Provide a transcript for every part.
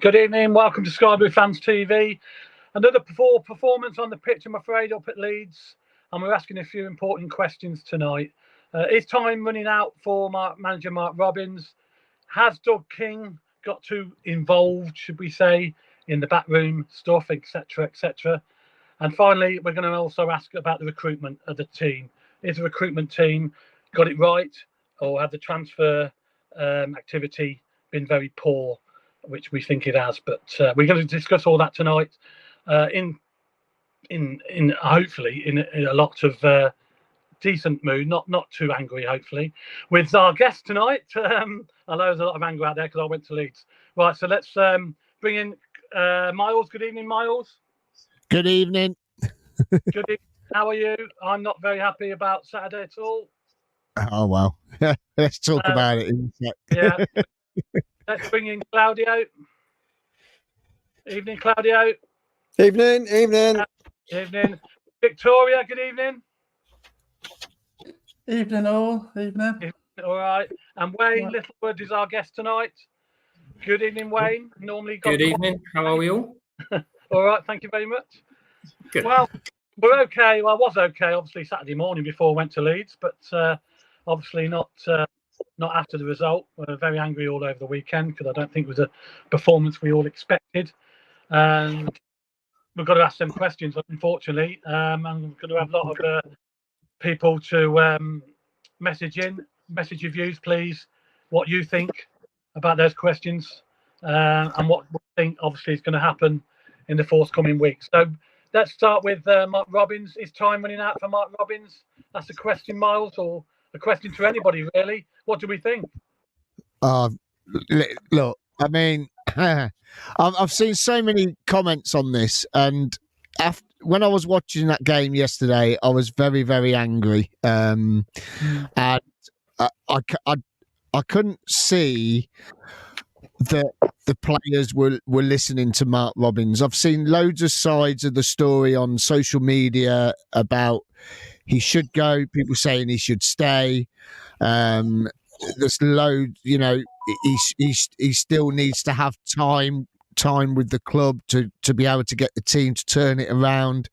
Good evening, welcome to Sky Blue Fans TV. Another poor performance on the pitch, I'm afraid, up at Leeds. And we're asking a few important questions tonight. Is time running out for manager Mark Robbins? Has Doug King got too involved, should we say, in the backroom stuff, etc., etc.? And finally, we're going to also ask about the recruitment of the team. Is the recruitment team got it right, or have the transfer activity been very poor, which we think it has? But we're going to discuss all that tonight in hopefully in a lot of decent mood, not too angry, hopefully, with our guest tonight. I know there's a lot of anger out there because I went to Leeds. Right, so let's bring in Miles. Good evening, Miles. Good evening. Good evening. How are you? I'm not very happy about Saturday at all. Oh, well. Let's talk about it. Yeah. Let's bring in Claudio. Evening, Claudio. Evening. Evening. Victoria, good evening. Evening all. Evening. All right. And Wayne Littlewood is our guest tonight. Good evening, Wayne. Good evening. How are we all? All right. Thank you very much. Good. Well, we're okay. Well, I was okay, obviously, Saturday morning before I went to Leeds, but obviously not after the result. We're very angry all over the weekend because I don't think it was a performance we all expected. And we've got to ask them questions, unfortunately. And we're going to have a lot of people to message your views, please, what you think about those questions and what we think, obviously, is going to happen in the forthcoming weeks. So let's start with Mark Robbins. Is time running out for Mark Robbins? That's a question, Miles, or a question to anybody, really. What do we think? Look, I mean, I've seen so many comments on this, and when I was watching that game yesterday, I was very, very angry, and I couldn't see that the players were listening to Mark Robbins. I've seen loads of sides of the story on social media about he should go, people saying he should stay. There's loads, he still needs to have time with the club to be able to get the team to turn it around.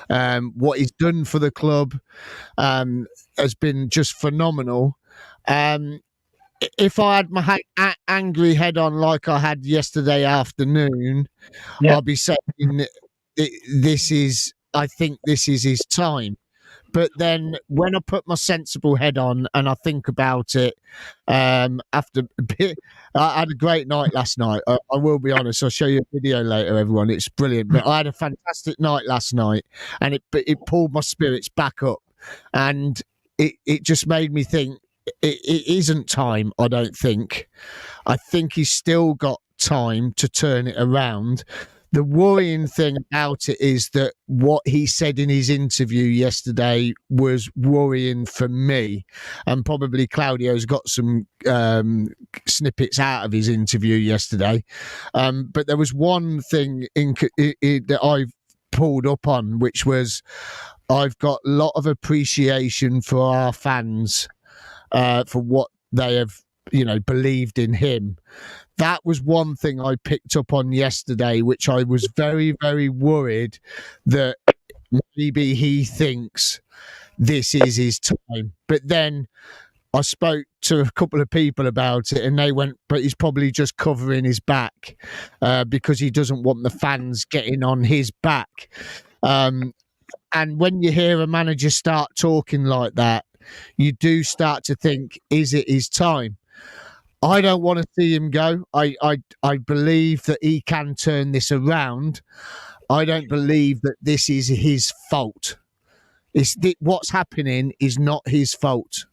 What he's done for the club has been just phenomenal. If I had my angry head on like I had yesterday afternoon, I'll be saying I think this is his time. But then when I put my sensible head on and I think about it, after a bit, I had a great night last night. I will be honest. I'll show you a video later, everyone. It's brilliant. But I had a fantastic night last night, and it pulled my spirits back up. And it just made me think it isn't time, I don't think. I think he's still got time to turn it around. The worrying thing about it is that what he said in his interview yesterday was worrying for me, and probably Claudio's got some snippets out of his interview yesterday. But there was one thing that I've pulled up on, which was I've got a lot of appreciation for our fans for what they have, believed in him. That was one thing I picked up on yesterday, which I was very, very worried that maybe he thinks this is his time. But then I spoke to a couple of people about it, and they went, but he's probably just covering his back because he doesn't want the fans getting on his back. And when you hear a manager start talking like that, you do start to think, is it his time? I don't want to see him go. I believe that he can turn this around. I don't believe that this is his fault. What's happening is not his fault.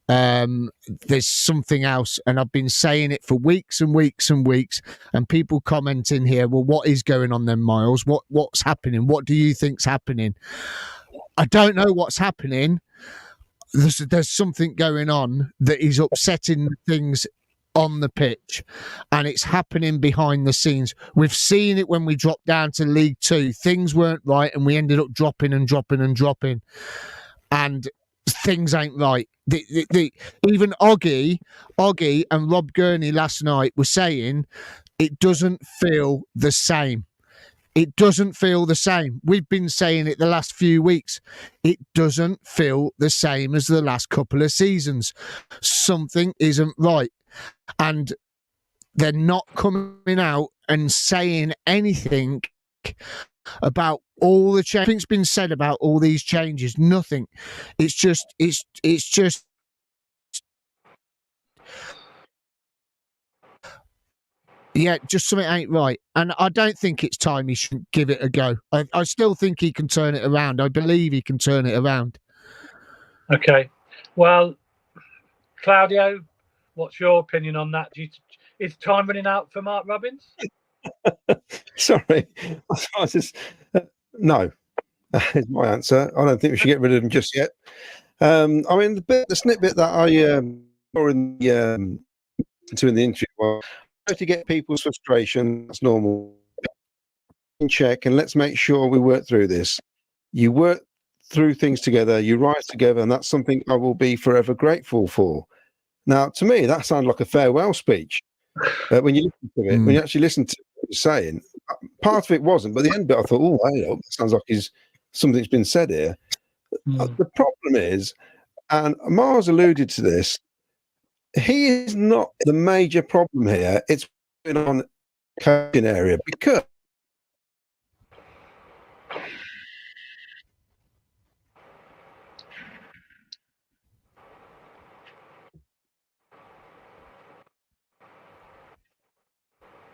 There's something else, and I've been saying it for weeks and weeks and weeks, and people commenting here, well, what is going on then, Miles? What's happening? What do you think's happening? I don't know what's happening. There's something going on that is upsetting things on the pitch, and it's happening behind the scenes. We've seen it when we dropped down to League Two. Things weren't right, and we ended up dropping, and things ain't right. Even Oggy and Rob Gurney last night were saying it doesn't feel the same. It doesn't feel the same. We've been saying it the last few weeks. It doesn't feel the same as the last couple of seasons. Something isn't right. And they're not coming out and saying anything about all the change. Nothing's been said about all these changes. Nothing. It's just yeah, just something ain't right. And I don't think it's time he should give it a go. I still think he can turn it around. I believe he can turn it around. Okay. Well, Claudio, what's your opinion on that? Is time running out for Mark Robbins? Sorry. No, is my answer. I don't think we should get rid of him just yet. I mean, the snippet that I saw in the interview was to get people's frustration. That's normal. In check, and let's make sure we work through this. You work through things together, you rise together, and that's something I will be forever grateful for. Now, to me, that sounded like a farewell speech. When you listen to it, when you actually listen to what he's saying, part of it wasn't, but the end bit, I thought, oh, hey, that sounds like something's been said here. The problem is, and Mars alluded to this, he is not the major problem here. It's been on the coaching area because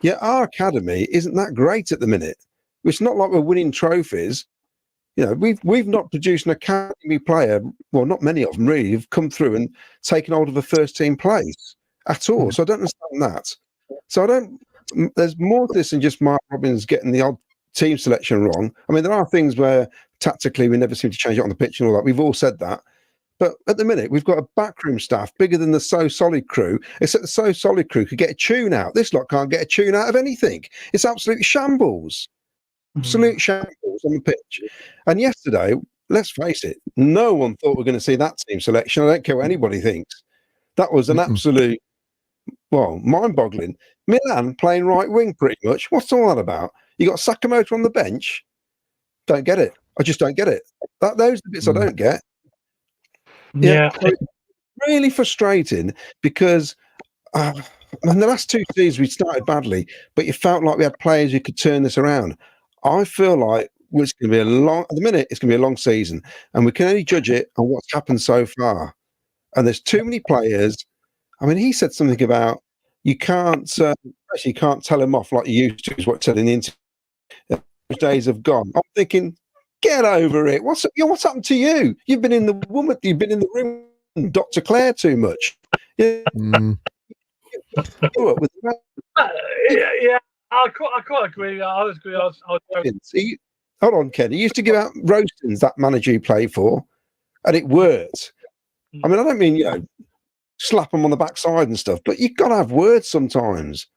yeah, our academy isn't that great at the minute. It's not like we're winning trophies. You know, we've not produced an academy player. Well, not many of them really have come through and taken hold of a first team place at all. So I don't understand that. So I don't. There's more to this than just Mark Robbins getting the odd team selection wrong. I mean, there are things where tactically we never seem to change it on the pitch and all that. We've all said that. But at the minute, we've got a backroom staff bigger than the So Solid crew, except the So Solid crew could get a tune out. This lot can't get a tune out of anything. It's absolute shambles. Absolute shambles on the pitch. And yesterday, let's face it, no one thought we were going to see that team selection. I don't care what anybody thinks. That was an absolute, well, mind-boggling. Milan playing right wing pretty much. What's all that about? You got Sakamoto on the bench? Don't get it. I just don't get it. Those are the bits I don't get. Yeah. So it's really frustrating because in the last two seasons we started badly, but you felt like we had players who could turn this around. I feel like it's going to be at the minute, it's going to be a long season, and we can only judge it on what's happened so far. And there's too many players. I mean, he said something about you can't actually can't tell them off like you used to, is what he said in the interview. Those days have gone. I'm thinking, get over it. What's happened to you? You've been in the room with Dr. Claire too much. Yeah. Yeah. I quite agree. I was Hold on, Ken. He used to give out roastings, that manager you play for, and it worked. I mean, I don't mean, slap them on the backside and stuff, but you've got to have words sometimes.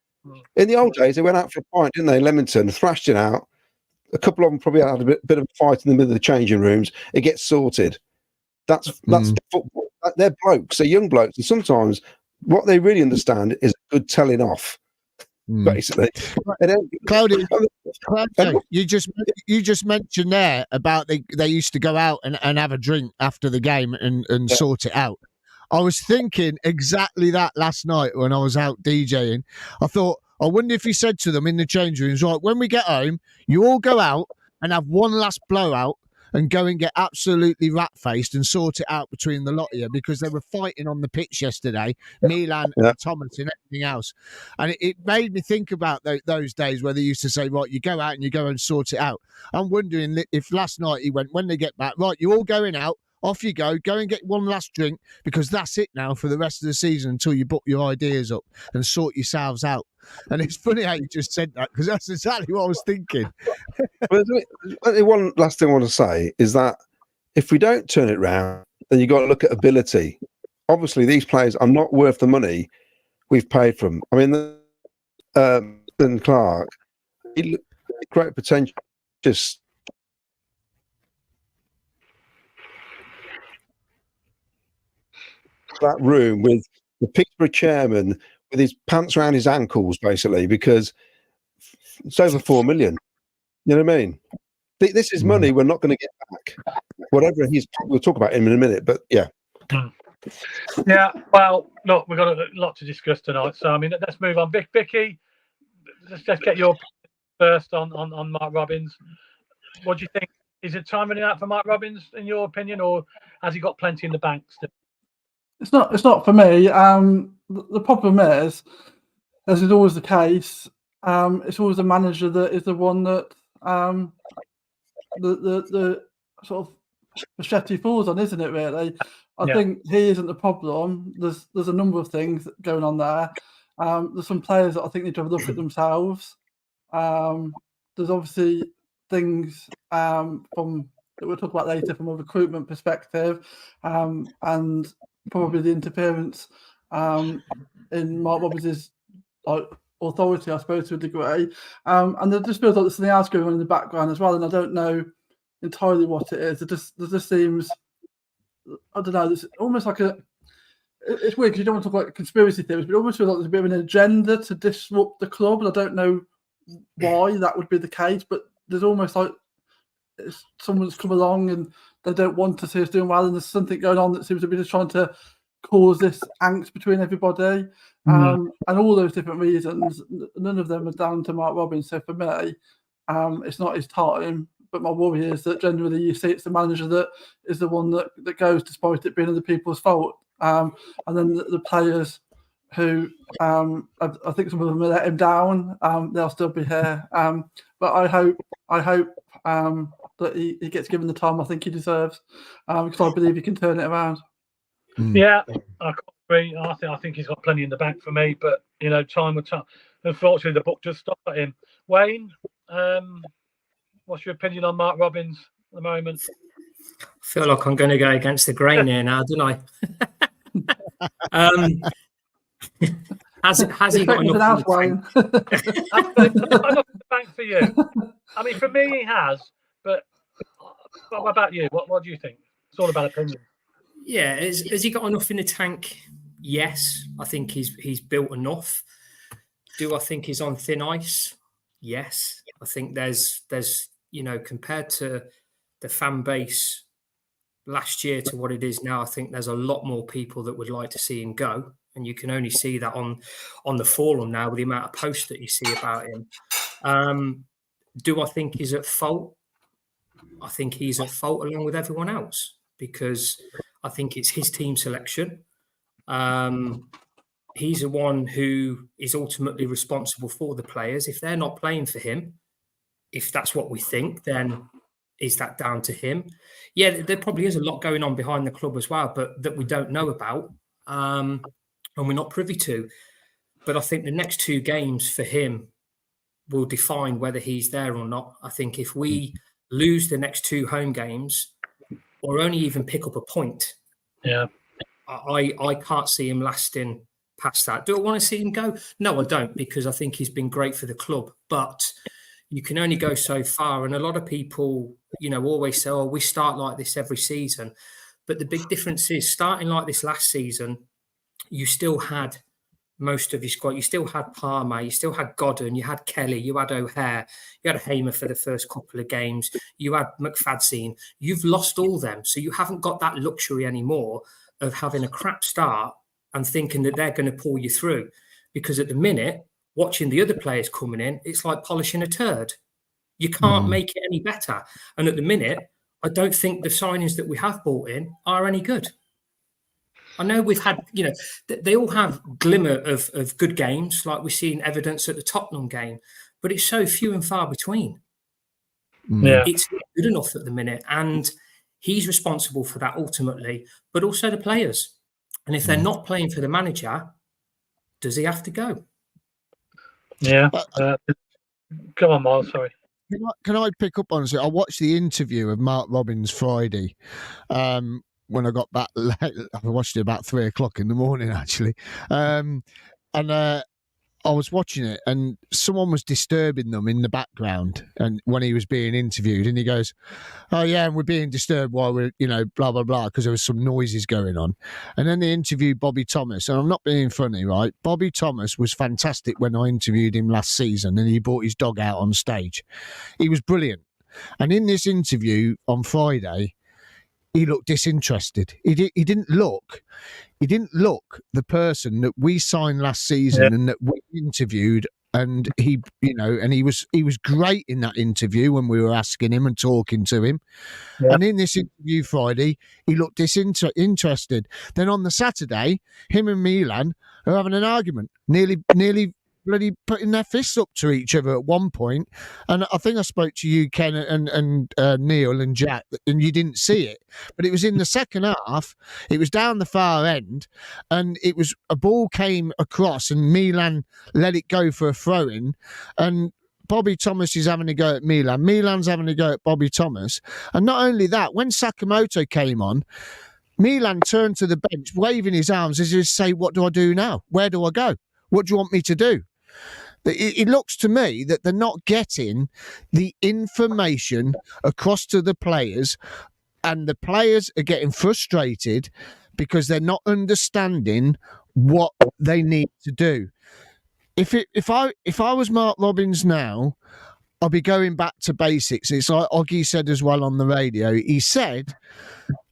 In the old days, they went out for a pint, didn't they? Leamington, thrashed it out. A couple of them probably had a bit of a fight in the middle of the changing rooms. It gets sorted. That's football. They're blokes. They're young blokes. And sometimes what they really understand is a good telling off. Basically, Claudio, you just mentioned there about they used to go out and have a drink after the game and sort it out. I was thinking exactly that last night when I was out DJing. I thought, I wonder if he said to them in the change rooms, right, when we get home, you all go out and have one last blowout and go and get absolutely rat-faced and sort it out between the lot of you, because they were fighting on the pitch yesterday, Milan and Thomas and everything else. And it made me think about those days where they used to say, right, you go out and you go and sort it out. I'm wondering if last night he went, when they get back, right, you're all going out, off you go and get one last drink, because that's it now for the rest of the season until you book your ideas up and sort yourselves out. And it's funny how you just said that, because that's exactly what I was thinking. One last thing I want to say is that if we don't turn it round, then you've got to look at ability. Obviously, these players are not worth the money we've paid for them. I mean, Ben Clark, he looked great potential. Just that room with the Peterborough chairman with his pants around his ankles, basically, because it's over 4 million. You know what I mean? This is money we're not going to get back. Whatever we'll talk about him in a minute, but yeah. Yeah, well, look, we've got a lot to discuss tonight. So, I mean, let's move on. Vicky, let's just get your first on Mark Robbins. What do you think? Is it time running out for Mark Robbins, in your opinion, or has he got plenty in the bank still? It's not for me. The problem is, as is always the case, it's always the manager that is the one that the sort of machete falls on, isn't it? Really, I think he isn't the problem. There's a number of things going on there. There's some players that I think need to have a look at themselves. There's obviously things from that we'll talk about later from a recruitment perspective, and probably the interference in Mark Robbins' authority, I suppose, to a degree. And there just feels like there's something else going on in the background as well, and I don't know entirely what it is. There just seems, I don't know, it's almost like it's weird because you don't want to talk about conspiracy theories, but it almost feels like there's a bit of an agenda to disrupt the club, and I don't know why that would be the case, but there's almost like someone's come along and they don't want to see us doing well, and there's something going on that seems to be just trying to cause this angst between everybody, and all those different reasons. None of them are down to Mark Robbins. So for me, it's not his time. But my worry is that generally you see it's the manager that is the one that goes, despite it being other people's fault. And then the players who I think some of them have let him down. They'll still be here. But I hope that he gets given the time I think he deserves, because I believe he can turn it around. Yeah, I agree. I think he's got plenty in the bank for me, but time will tell. Unfortunately, the book just stopped at him. Wayne, what's your opinion on Mark Robbins at the moment? I feel like I'm going to go against the grain here now, don't I? Has he got enough in the bank for you? I mean, for me, he has. But what about you? What do you think? It's all about opinion. Yeah, has he got enough in the tank? Yes, I think he's built enough. Do I think he's on thin ice? Yes, I think there's compared to the fan base last year to what it is now, I think there's a lot more people that would like to see him go, and you can only see that on the forum now with the amount of posts that you see about him. Do I think he's at fault? I think he's at fault along with everyone else, because I think it's his team selection. He's the one who is ultimately responsible for the players. If they're not playing for him, if that's what we think, then is that down to him? Yeah, there probably is a lot going on behind the club as well, but that we don't know about, and we're not privy to. But I think the next two games for him will define whether he's there or not. I think if we lose the next two home games, or only even pick up a point, I can't see him lasting past that. Do I want to see him go? No, I don't, because I think he's been great for the club. But you can only go so far. And a lot of people, always say, we start like this every season. But the big difference is, starting like this last season, you still had most of your squad. You still had Palmer, you still had Godden, you had Kelly, you had O'Hare, you had Hamer for the first couple of games, you had McFadzean. You've lost all them. So you haven't got that luxury anymore of having a crap start and thinking that they're going to pull you through. Because at the minute, watching the other players coming in, it's like polishing a turd. You can't make it any better. And at the minute, I don't think the signings that we have brought in are any good. I know we've had, they all have glimmer of good games, like we've seen evidence at the Tottenham game, but it's so few and far between. Yeah. It's not good enough at the minute. And he's responsible for that ultimately, but also the players. And if they're not playing for the manager, does he have to go? Yeah. Come on, Miles, sorry. Can I pick up on it? I watched the interview of Mark Robbins Friday when I got back late. I watched it about 3:00 in the morning, actually. And I I was watching it and someone was disturbing them in the background, and when he was being interviewed, and he goes, "Oh yeah, and we're being disturbed while we're, blah blah blah," because there was some noises going on. And then they interviewed Bobby Thomas, and I'm not being funny, right? Bobby Thomas was fantastic when I interviewed him last season, and he brought his dog out on stage. He was brilliant. And in this interview on Friday, he looked disinterested. He didn't look the person that we signed last season and that we interviewed. And he was great in that interview when we were asking him and talking to him. Yeah. And in this interview Friday, he looked disinterested. Then on the Saturday, him and Milan are having an argument, nearly bloody putting their fists up to each other at one point. And I think I spoke to you, Ken, and Neil and Jack, and you didn't see it. But it was in the second half. It was down the far end, and it was a ball came across, and Milan let it go for a throw-in, and Bobby Thomas is having a go at Milan. Milan's having a go at Bobby Thomas. And not only that, when Sakamoto came on, Milan turned to the bench, waving his arms as if to say, "What do I do now? Where do I go? What do you want me to do?" It looks to me that they're not getting the information across to the players, and the players are getting frustrated because they're not understanding what they need to do. If I was Mark Robbins now, I'll be going back to basics. It's like Oggy said as well on the radio. He said,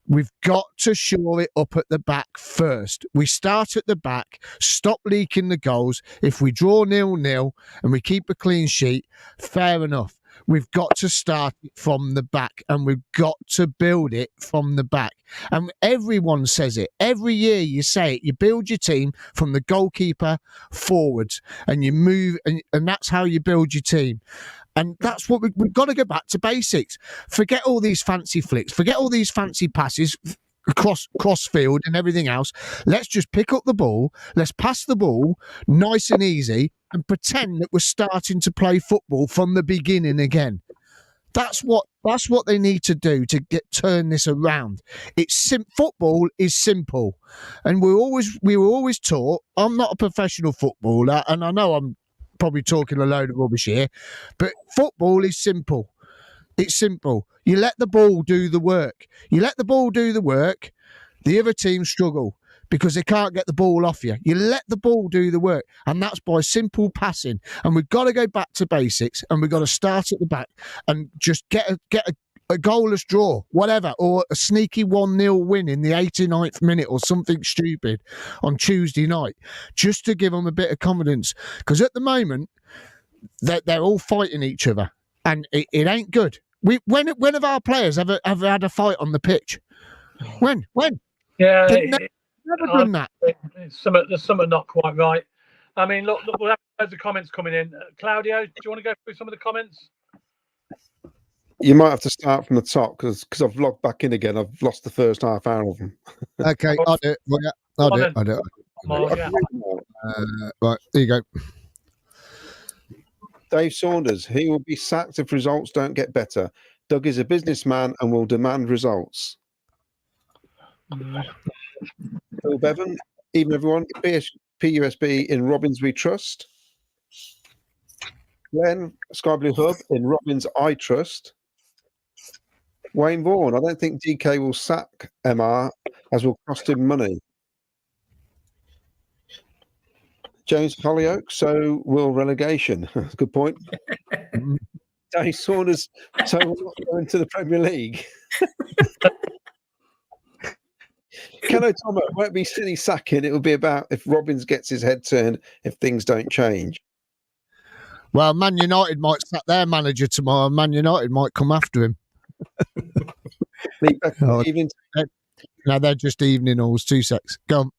we've got to shore it up at the back first. We start at the back, stop leaking the goals. If we draw 0-0 and we keep a clean sheet, fair enough. We've got to start it from the back, and we've got to build it from the back. And everyone says it. Every year you say it. You build your team from the goalkeeper forwards, and you move, and that's how you build your team. And that's what we've got to go back to basics. Forget all these fancy flicks. Forget all these fancy passes cross field and everything else. Let's just pick up the ball. Let's pass the ball nice and easy and pretend that we're starting to play football from the beginning again. That's what they need to do to turn this around. Football is simple, and we were always taught. I'm not a professional footballer, and I know I'm probably talking a load of rubbish here, but football is simple. It's simple. You let the ball do the work. You let the ball do the work, the other team struggle because they can't get the ball off you. You let the ball do the work, and that's by simple passing. And we've got to go back to basics, and we've got to start at the back and just get a goalless draw, whatever, or a sneaky 1-0 win in the 89th minute or something stupid on Tuesday night, just to give them a bit of confidence. Because at the moment, they're all fighting each other, and it ain't good. When have our players ever had a fight on the pitch? When? Yeah, never done that. There's something not quite right. I mean, look, we'll have loads of comments coming in. Claudio, do you want to go through some of the comments? You might have to start from the top because I've logged back in again. I've lost the first half hour of them. Okay, I'll do it. I'll do it. Right, there you go. Dave Saunders, he will be sacked if results don't get better. Doug is a businessman and will demand results. Phil Bevan, even everyone, PUSB in Robbins we trust. Glenn, Sky Blue Hub in Robbins I trust. Wayne Vaughan, I don't think DK will sack MR as will cost him money. James Hollyoak, so will relegation. Good point. Dave Saunders, so we're not going to the Premier League. Ken O'Tomo, it won't be silly sacking. It will be about if Robbins gets his head turned if things don't change. Well, Man United might sack their manager tomorrow. Man United might come after him. No, they're just evening alls. 2 secs. Go on.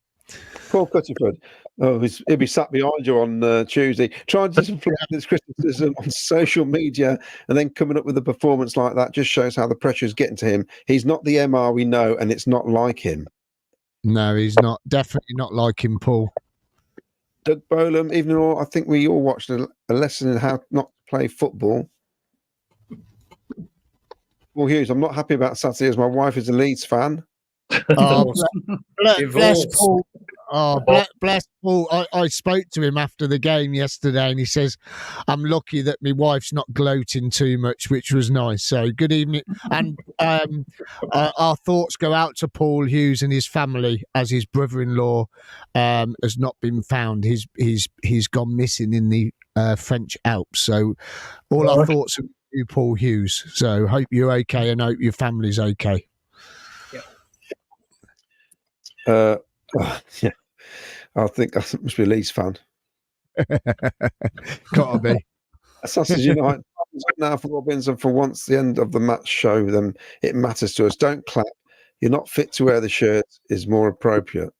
Paul Cutterford. Oh, he'll be sat behind you on Tuesday, trying to deflect this criticism on social media and then coming up with a performance like that just shows how the pressure is getting to him. He's not the MR we know, and it's not like him. No, he's not. Definitely not like him, Paul. Doug Bolam, even though I think we all watched a lesson in how not to play football. Paul Hughes, I'm not happy about Saturday as my wife is a Leeds fan. Oh, bless Paul. Oh, bless Paul. I spoke to him after the game yesterday and he says, I'm lucky that my wife's not gloating too much, which was nice. So good evening. And our thoughts go out to Paul Hughes and his family as his brother-in-law has not been found. He's gone missing in the French Alps. So all our thoughts are with you, Paul Hughes. So hope you're okay and hope your family's okay. Yeah. Yeah, I think I must be a Leeds fan. Gotta be. Sausage United now for Robbins, and for once the end of the match show them it matters to us. Don't clap. You're not fit to wear the shirt is more appropriate.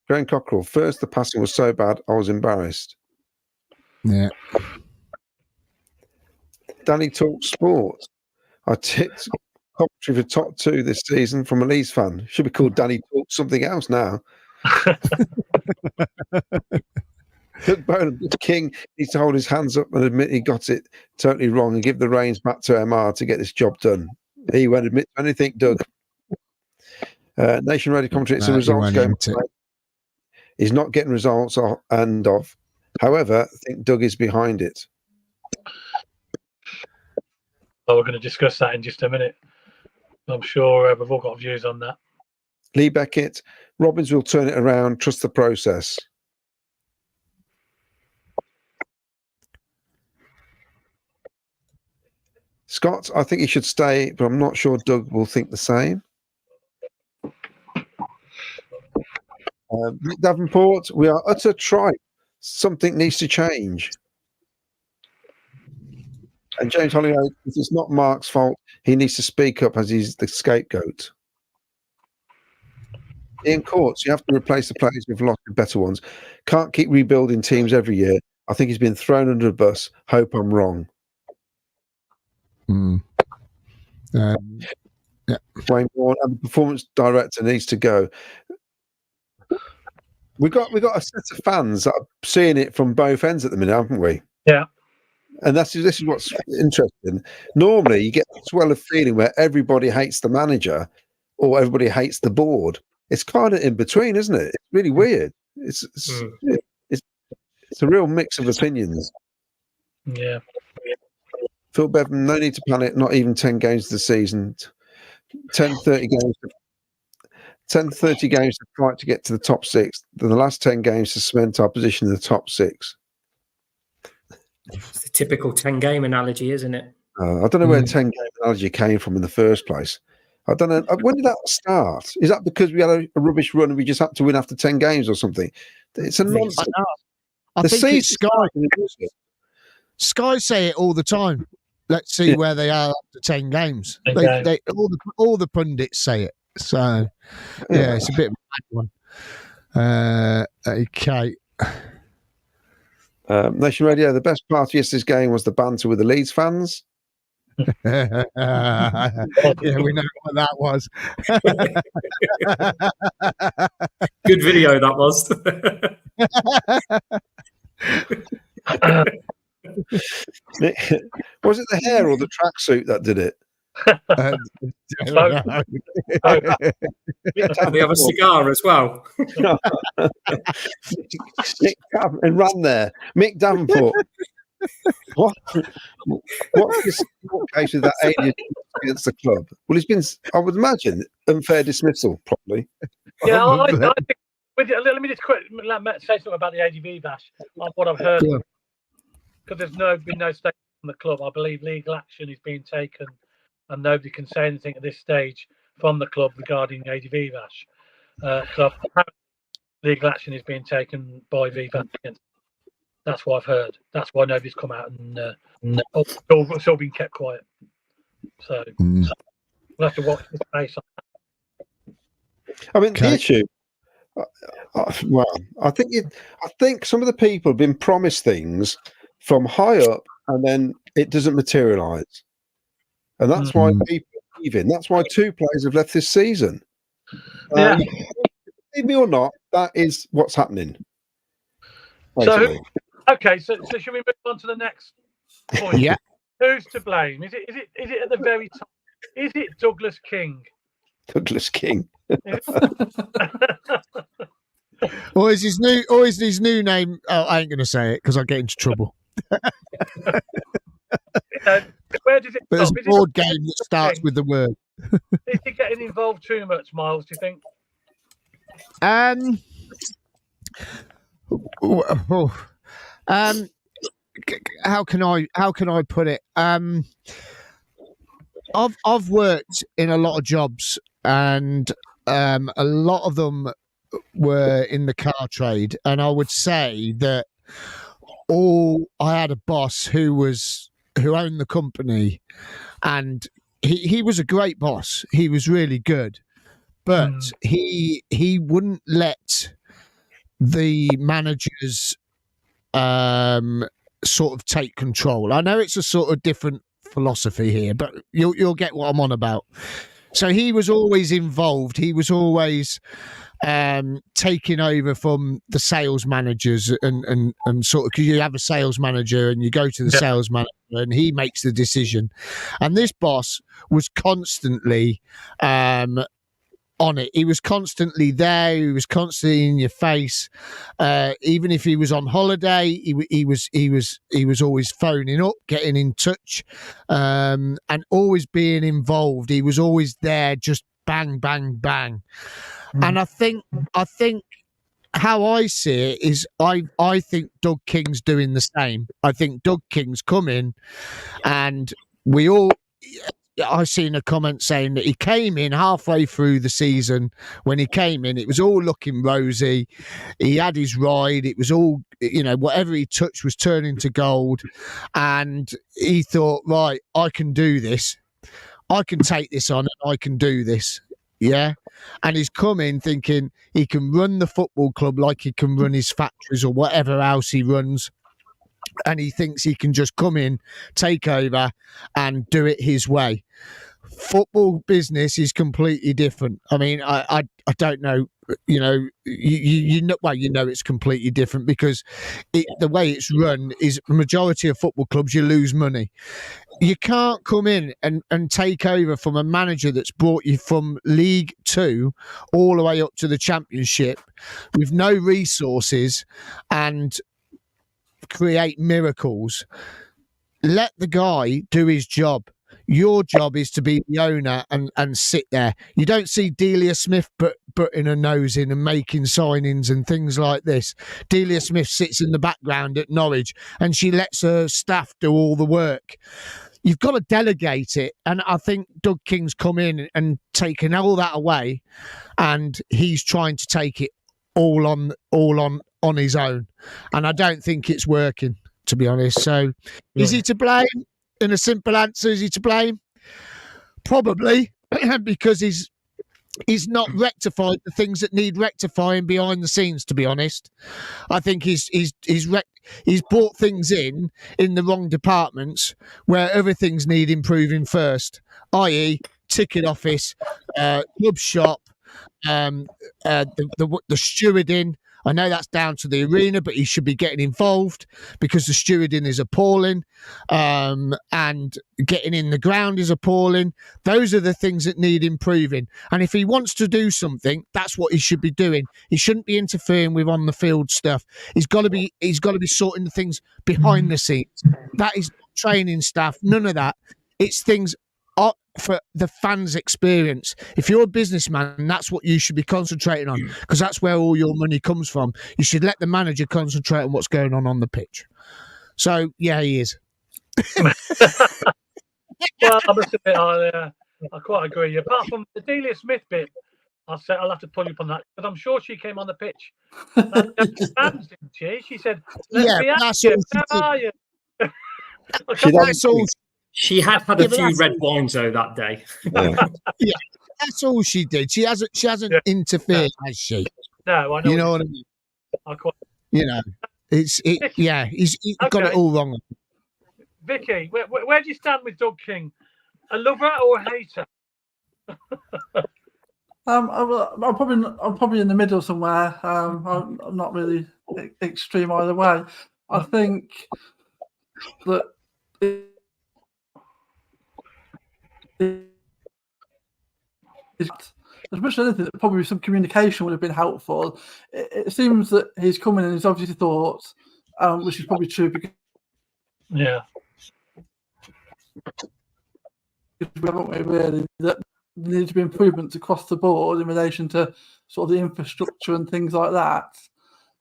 Graham Cockrell, first the passing was so bad I was embarrassed. Yeah. Danny talks sport. I tipped Coventry for top 2 this season from a Leeds fan. Should be called Danny Talks something else now. Doug Bowden, the King, needs to hold his hands up and admit he got it totally wrong and give the reins back to MR to get this job done. He won't admit to anything, Doug. Nation Radio commentary, it's a results game. He's not getting results off. However, I think Doug is behind it. Well, we're going to discuss that in just a minute. I'm sure we've all got views on that. Lee Beckett, Robbins will turn it around. Trust the process. Scott, I think he should stay, but I'm not sure Doug will think the same. Davenport, we are utter tripe. Something needs to change. And James Hollyoak, if it's not Mark's fault, he needs to speak up as he's the scapegoat. Ian Courts, you have to replace the players with lots of better ones. Can't keep rebuilding teams every year. I think he's been thrown under a bus. Hope I'm wrong. Yeah. Wayne Bourne, and the performance director needs to go. We got a set of fans that are seeing it from both ends at the minute, haven't we? Yeah. And this is what's interesting. Normally, you get a swell of feeling where everybody hates the manager or everybody hates the board. It's kind of in between, isn't it? It's really weird. It's a real mix of opinions. Yeah. Phil Bevan, no need to panic. Not even 10 games of the season. 30 games to fight to get to the top 6. The last 10 games to cement our position in the top 6. It's the typical 10-game analogy, isn't it? I don't know where 10-game analogy came from in the first place. I don't know. When did that start? Is that because we had a rubbish run and we just had to win after 10 games or something? It's a nonsense. I think it's Sky. Sky say it all the time. Let's see where they are after 10 games. They all the pundits say it. So, yeah, it's a bit of a bad one. Okay. Nation Radio, the best part of yesterday's game was the banter with the Leeds fans. Yeah, we know what that was. Good video that was. Was it the hair or the tracksuit that did it? They have a cigar as well. And ran there. Mick Davenport. What's this case with that alien against the club? Well, he's been, I would imagine, unfair dismissal, probably. Yeah, I think, let me just say something about the ADV bash. What I've heard, because there's been no statement from the club. I believe legal action is being taken, and nobody can say anything at this stage from the club regarding the ADV bash. So legal action is being taken by VVAT. That's what I've heard. That's why nobody's come out and it's all been kept quiet. So we'll have to watch this space on that. I mean, the issue. Well, I think some of the people have been promised things from high up, and then it doesn't materialise, and that's why people are leaving. That's why 2 players have left this season. Yeah. Believe me or not, that is what's happening. Basically. So should we move on to the next point? Yeah. Who's to blame? Is it at the very top? Is it Douglas King? Douglas King. Or is his new name? Oh, I ain't going to say it because I get into trouble. Where does it But there's stop? a board game that starts with the word. Is he getting involved too much, Miles? Do you think? How can I put it? I've worked in a lot of jobs, and a lot of them were in the car trade, and I would say that I had a boss who owned the company, and he was a great boss. He was really good, but he wouldn't let the managers sort of take control. I know it's a sort of different philosophy here, but you'll get what I'm on about. So he was always involved. He was always taking over from the sales managers and sort of, because you have a sales manager and you go to the sales manager and he makes the decision. And this boss was constantly on it. He was constantly there. He was constantly in your face. Even if he was on holiday, he was always phoning up, getting in touch, and always being involved. He was always there, just bang, bang, bang. And I think how I see it is I think Doug King's doing the same. I think Doug King's come in, and I seen a comment saying that he came in halfway through the season. When he came in, it was all looking rosy. He had his ride. It was all, whatever he touched was turning to gold. And he thought, right, I can do this. I can take this on and I can do this. Yeah. And he's come in thinking he can run the football club like he can run his factories or whatever else he runs. And he thinks he can just come in, take over, and do it his way. Football business is completely different. I mean, I don't know. You know it's completely different because the way it's run is the majority of football clubs you lose money. You can't come in and take over from a manager that's brought you from League 2 all the way up to the Championship with no resources and create miracles. Let the guy do his job. Your job is to be the owner and sit there. You don't see Delia Smith putting her nose in and making signings and things like this. Delia Smith sits in the background at Norwich and she lets her staff do all the work. You've got to delegate it. And I think Doug King's come in and taken all that away, and he's trying to take it all on his own. And I don't think it's working, to be honest. So is he to blame? In a simple answer, is he to blame? Probably, because he's not rectified the things that need rectifying behind the scenes, to be honest. I think he's brought things in the wrong departments where other things need improving first, i.e. ticket office, club shop, the stewarding. I know that's down to the arena, but he should be getting involved because the stewarding is appalling, and getting in the ground is appalling. Those are the things that need improving. And if he wants to do something, that's what he should be doing. He shouldn't be interfering with on the field stuff. He's got to be sorting the things behind the scenes. That is training staff. None of that. It's things for the fans' experience. If you're a businessman, that's what you should be concentrating on, because that's where all your money comes from. You should let the manager concentrate on what's going on the pitch. So, yeah, he is. Well, I must admit, I quite agree. Apart from the Delia Smith bit, I'll have to pull you up on that, but I'm sure she came on the pitch. Fans, didn't she? She said, "Let's be active. Where are you?" She had a few red wines though that day. Yeah, that's all she did. She hasn't interfered, has she? No, I know. You know what I mean? He's got it all wrong. Vicky, where do you stand with Doug King? A lover or a hater? I'm probably in the middle somewhere. I'm not really extreme either way. I think that as much as anything, probably some communication would have been helpful. It seems that he's coming and he's obviously thought, which is probably true because Yeah. we haven't really that there need to be improvements across the board in relation to sort of the infrastructure and things like that.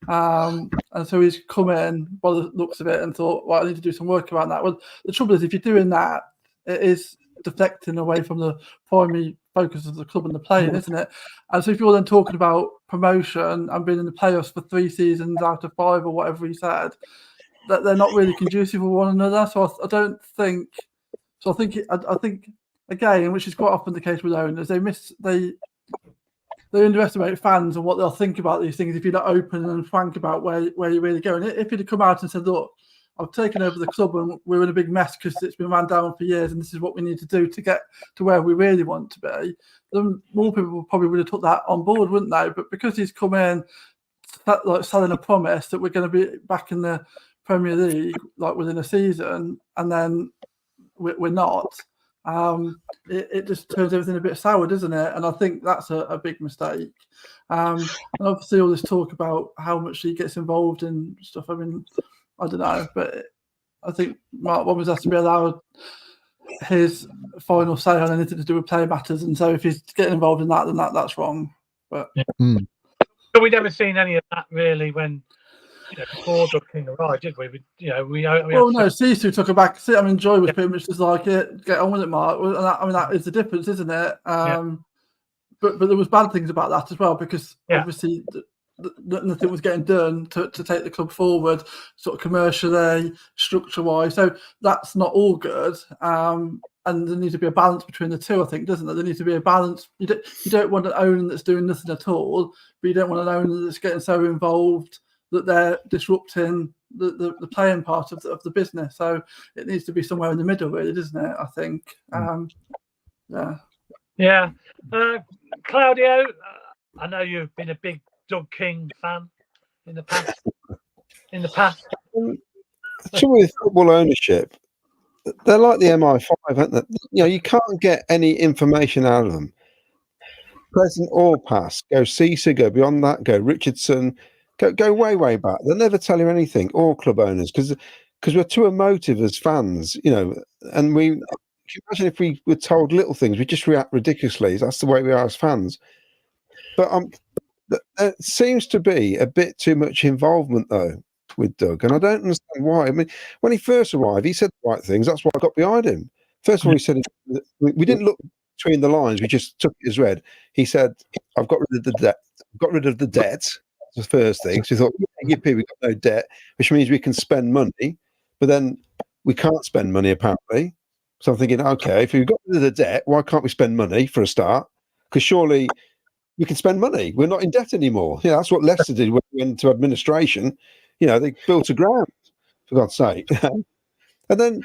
And so he's come in by the looks of it and thought, well, I need to do some work around that. Well, the trouble is, if you're doing that, it is deflecting away from the primary focus of the club and the playing, isn't it? And so if you're then talking about promotion and being in the playoffs for 3 seasons out of 5 or whatever he said, that they're not really conducive with one another. So I don't think. So I think again, which is quite often the case with owners, they underestimate fans and what they'll think about these things if you're not open and frank about where you're really going. If you'd have come out and said, look, I've taken over the club and we're in a big mess because it's been ran down for years and this is what we need to do to get to where we really want to be, then more people probably would have took that on board, wouldn't they? But because he's come in like selling a promise that we're going to be back in the Premier League like within a season and then we're not, it just turns everything a bit sour, doesn't it? And I think that's a big mistake. And obviously all this talk about how much he gets involved in stuff, I mean, I don't know, but I think Mark Robbins has to be allowed his final say on anything to do with player matters, and so if he's getting involved in that, then that's wrong. But But we never seen any of that really when before Doug King arrived, did we? Well, no, Sisu took it back. I mean, Joy was pretty much just like, get on with it, Mark. And that is the difference, isn't it? But there was bad things about that as well because obviously nothing was getting done to take the club forward, sort of commercially, structure-wise. So that's not all good. And there needs to be a balance between the two, I think, doesn't there? There needs to be a balance. You don't want an owner that's doing nothing at all, but you don't want an owner that's getting so involved that they're disrupting the playing part of the business. So it needs to be somewhere in the middle, really, doesn't it? I think. Yeah. Claudio, I know you've been a big Doug King fan in the past. The trouble with football ownership, they're like the MI5, aren't they? You can't get any information out of them. Present or past. Go Cesar, go beyond that, go Richardson, go way back. They'll never tell you anything, or club owners, because we're too emotive as fans, and we imagine if we were told little things, we just react ridiculously. That's the way we are as fans. But there seems to be a bit too much involvement, though, with Doug, and I don't understand why. I mean, when he first arrived, he said the right things. That's why I got behind him. First of all, he said we didn't look between the lines. We just took it as read. He said, "I've got rid of the debt. Got rid of the debt." That's the first thing. So he thought, "Yippee, we've got no debt," which means we can spend money, but then we can't spend money apparently. So I'm thinking, okay, if we've got rid of the debt, why can't we spend money for a start? Because surely we can spend money. We're not in debt anymore. That's what Leicester did when they went into administration. They built a ground, for God's sake. And then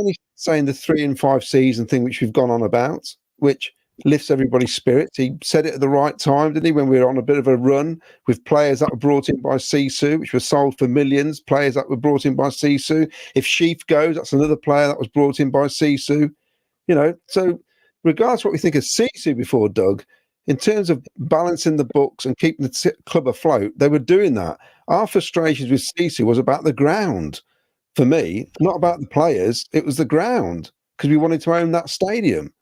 he's saying the 3 and 5 season thing, which we've gone on about, which lifts everybody's spirits. He said it at the right time, didn't he? When we were on a bit of a run with players that were brought in by Sisu, which were sold for millions, players that were brought in by Sisu. If Sheaf goes, that's another player that was brought in by Sisu. So regardless of what we think of Sisu before Doug, in terms of balancing the books and keeping the club afloat, they were doing that. Our frustrations with Sisu was about the ground. For me, not about the players. It was the ground because we wanted to own that stadium.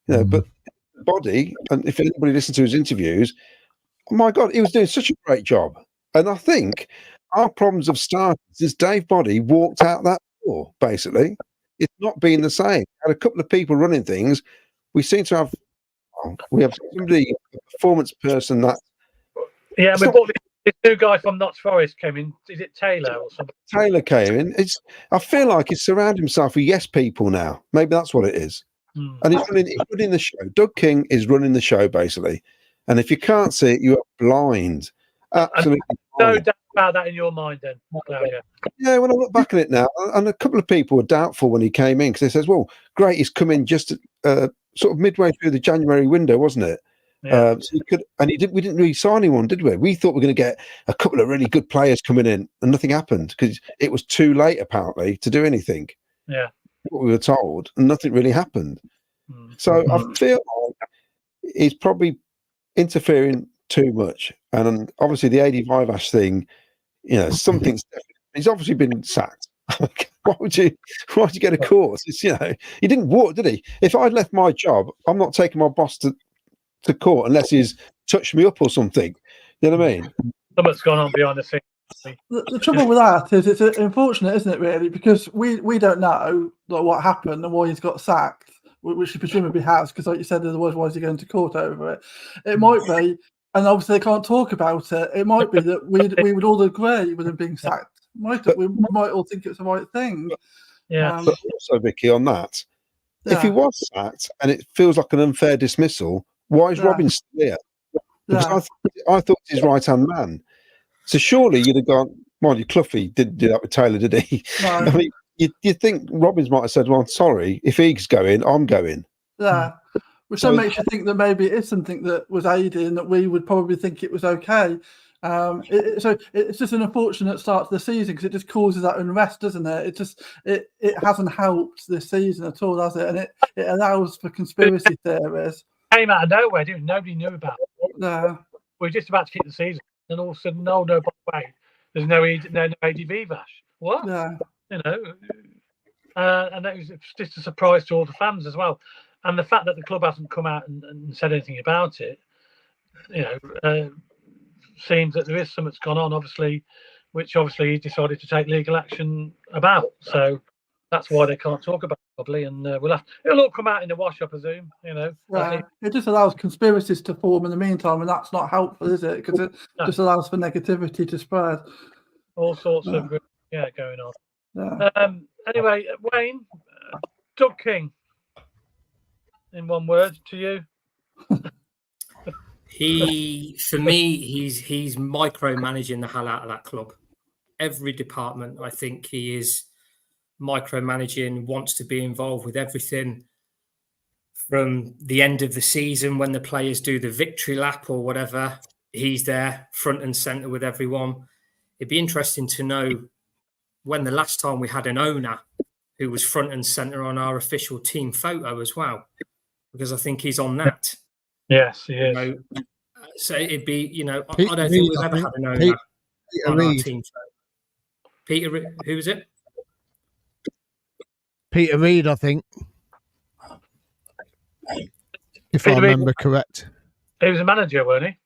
But Body, and if anybody listened to his interviews, oh my God, he was doing such a great job. And I think our problems have started since Dave Body walked out that door, basically. It's not been the same. We had a couple of people running things. We seem to have somebody, a performance person that... Yeah, we bought this new guy from Notts Forest came in. Is it Taylor or something? Taylor came in. I feel like he's surrounded himself with yes people now. Maybe that's what it is. And he's running the show. Doug King is running the show, basically. And if you can't see it, you are blind. Absolutely blind. No doubt about that in your mind, then, Claudia. Yeah, when I look back at it now, and a couple of people were doubtful when he came in because they says, "Well, great, he's come in just sort of midway through the January window, wasn't it?" Yeah. So we didn't really sign anyone, did we? We thought we were going to get a couple of really good players coming in, and nothing happened because it was too late apparently to do anything. Yeah. What we were told, and nothing really happened. So I feel like he's probably interfering too much. And obviously the 85 Ash thing, something's definitely, he's obviously been sacked. Why would you get a course? It's, he didn't walk, did he? If I'd left my job, I'm not taking my boss to court unless he's touched me up or something. You know what I mean? Something's gone on behind the scenes. The trouble with that is it's unfortunate, isn't it, really? Because we don't know what happened and why he's got sacked, which he presumably has, because like you said, otherwise why is he going to court over it? It might be, and obviously they can't talk about it. It might be that we would all agree with him being sacked. We might all think it's the right thing. Yeah. But also, Vicky, on that, if he was sacked and it feels like an unfair dismissal, why is Robbins still here? Because I thought he's his right-hand man. So surely you'd have gone, well, Cloughie didn't do that with Taylor, did he? No. I mean, you think Robbins might have said, well, sorry, if he's going, I'm going. Yeah. Which then makes you think that maybe it is something that was aiding, that we would probably think it was okay. So it's just an unfortunate start to the season because it just causes that unrest, doesn't it? It hasn't helped this season at all, has it? And it allows for conspiracy theories. Came out of nowhere, didn't nobody knew about it. No. We're just about to kick the season, and all of a sudden, no, by the way, there's no ADV Vash. What? Yeah. And that was just a surprise to all the fans as well. And the fact that the club hasn't come out and said anything about it, seems that there is something that's gone on, obviously, which obviously he decided to take legal action about. So that's why they can't talk about it probably, and it'll all come out in the wash, I presume. It just allows conspiracies to form in the meantime, and that's not helpful, is it? Because it just allows for negativity to spread. All sorts of going on. Yeah. Anyway, Wayne, Doug King, in one word, to you. For me, he's micromanaging the hell out of that club. Every department, I think he is micromanaging, wants to be involved with everything from the end of the season when the players do the victory lap or whatever. He's there front and centre with everyone. It'd be interesting to know when the last time we had an owner who was front and centre on our official team photo as well, because I think he's on that. Yes, he is. So it'd be, I don't think we've ever had an owner on our team photo. Peter, who was it? Peter Reid, I think. If I remember correct. He was a manager, weren't he?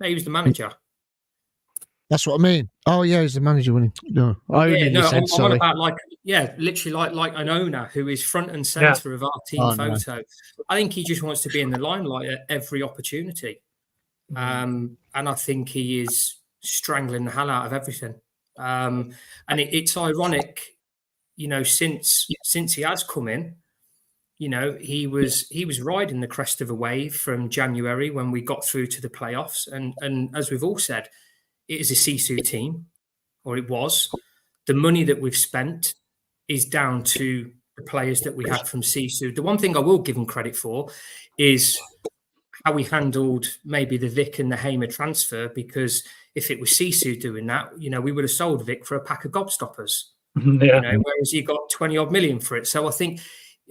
No, he was the manager. That's what I mean. Oh, yeah, he's the manager, wasn't he? No, I'm on about literally like an owner who is front and centre of our team photo. No. I think he just wants to be in the limelight at every opportunity. And I think he is strangling the hell out of everything. And it's ironic, since he has come in, he was riding the crest of a wave from January when we got through to the playoffs. And as we've all said, it is a Sisu team, or it was. The money that we've spent is down to the players that we had from Sisu. The one thing I will give him credit for is how we handled maybe the Vic and the Hamer transfer, because if it was Sisu doing that, we would have sold Vic for a pack of gobstoppers. Whereas he got 20 odd million for it. So I think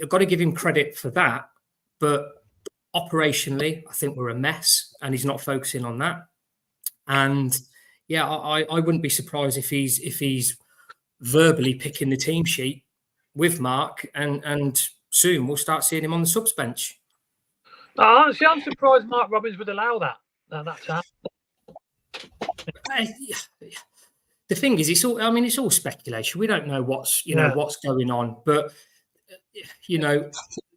I've got to give him credit for that. But operationally, I think we're a mess, and he's not focusing on that. And I wouldn't be surprised if he's verbally picking the team sheet with Mark, and soon we'll start seeing him on the subs bench. Honestly, I'm surprised Mark Robbins would allow that time. The thing is, it's all speculation. We don't know what's going on, but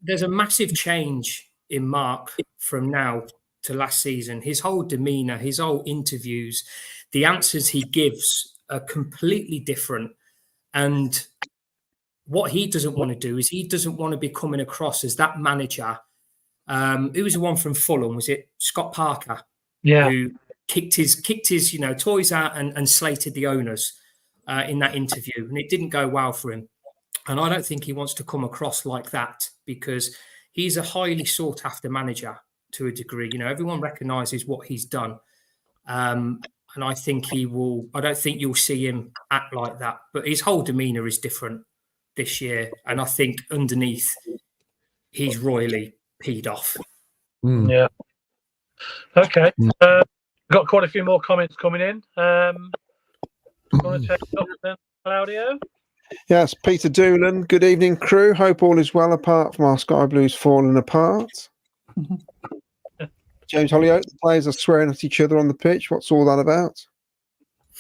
there's a massive change in Mark from now to last season. His whole demeanour, his whole interviews, the answers he gives are completely different. And what he doesn't want to do is he doesn't want to be coming across as that manager. Who was the one from Fulham? Was it Scott Parker? Yeah. Who kicked his toys out and slated the owners in that interview, and it didn't go well for him. And I don't think he wants to come across like that, because he's a highly sought after manager to a degree. Everyone recognises what he's done. And I think I don't think you'll see him act like that, but his whole demeanour is different this year. And I think underneath, he's royally peed off. Yeah. Okay. Got quite a few more comments coming in. Want to take it up then, Claudio? Yes, Peter Doolan. Good evening, crew. Hope all is well apart from our Sky Blues falling apart. James Hollyoak, the players are swearing at each other on the pitch. What's all that about?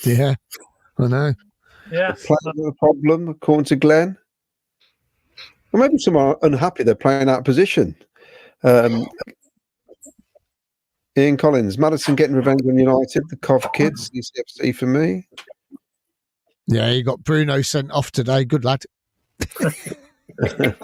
Yeah, I know. Yeah. Players are the problem, according to Glenn. Well, maybe some are unhappy they're playing out of position. Ian Collins, Madison getting revenge on United, the Cov kids, ECFC for me. Yeah, you got Bruno sent off today. Good lad. I'm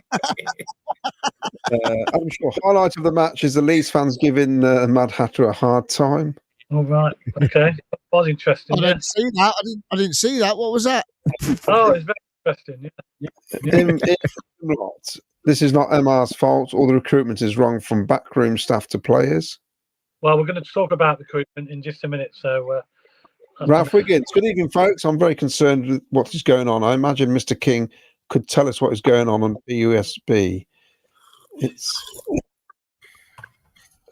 sure highlight of the match is the Leeds fans giving Mad Hatter a hard time. All right. Okay. That was interesting. I didn't see that. I didn't see that. What was that? Oh, it's very interesting. Yeah. This is not MR's fault. All the recruitment is wrong from backroom staff to players. Well, we're going to talk about recruitment in just a minute. So, Ralph Wiggins, good evening, folks. I'm very concerned with what is going on. I imagine Mr. King could tell us what is going on BUSB. It's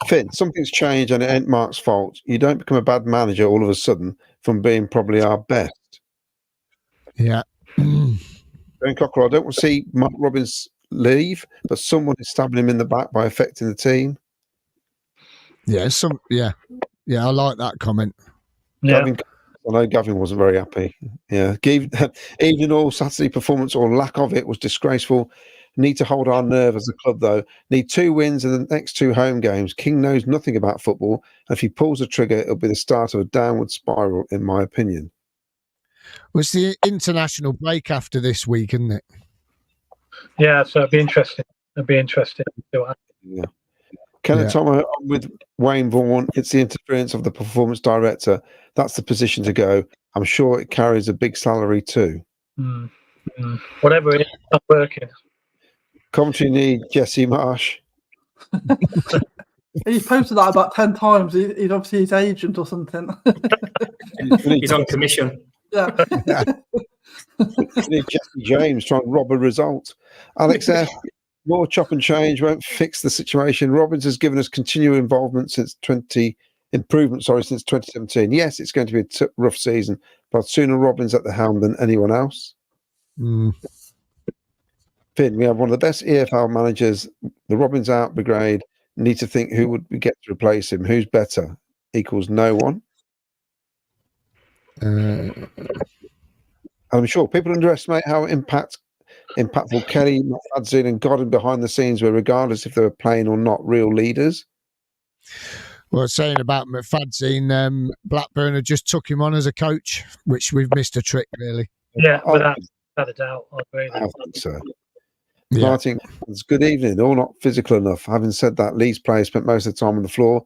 Finn, something's changed and it ain't Mark's fault. You don't become a bad manager all of a sudden from being probably our best. Yeah. Ben Cockerell, I don't want to see Mark Robbins leave, but someone is stabbing him in the back by affecting the team. Yeah, I like that comment. yeah. I know Gavin wasn't very happy. Yeah, even all Saturday performance or lack of it was disgraceful. Need to hold our nerve as a club, though. Need 2 wins in the next 2 home games. King knows nothing about football, and if he pulls the trigger, it'll be the start of a downward spiral, in my opinion. Well, it's the international break after this week, isn't it? Yeah, so it'd be interesting. Yeah. Kenneth Thomas with Wayne Vaughan. It's the interference of the performance director. That's the position to go. I'm sure it carries a big salary too. Whatever it is, it's not working. Coventry need Jesse Marsh. He's posted that about 10 times. He's obviously his agent or something. He's on commission. Yeah. Need Jesse James trying to rob a result. Alex F. More chop and change won't fix the situation. Robbins has given us continual involvement since 2017. Yes, it's going to be a rough season, but sooner Robbins at the helm than anyone else. Finn, we have one of the best EFL managers. The Robbins out brigade need to think who would we get to replace him. Who's better? Equals no one. I'm sure people underestimate how impactful Kelly, Fadzine and Godden behind the scenes were, regardless if they were playing or not real leaders. Well, saying about McFadzine, Blackburn had just took him on as a coach, which we've missed a trick, really. Yeah, without a doubt. I agree. I think so. Yeah. Martin, good evening. All not physical enough. Having said that, Leeds players spent most of the time on the floor.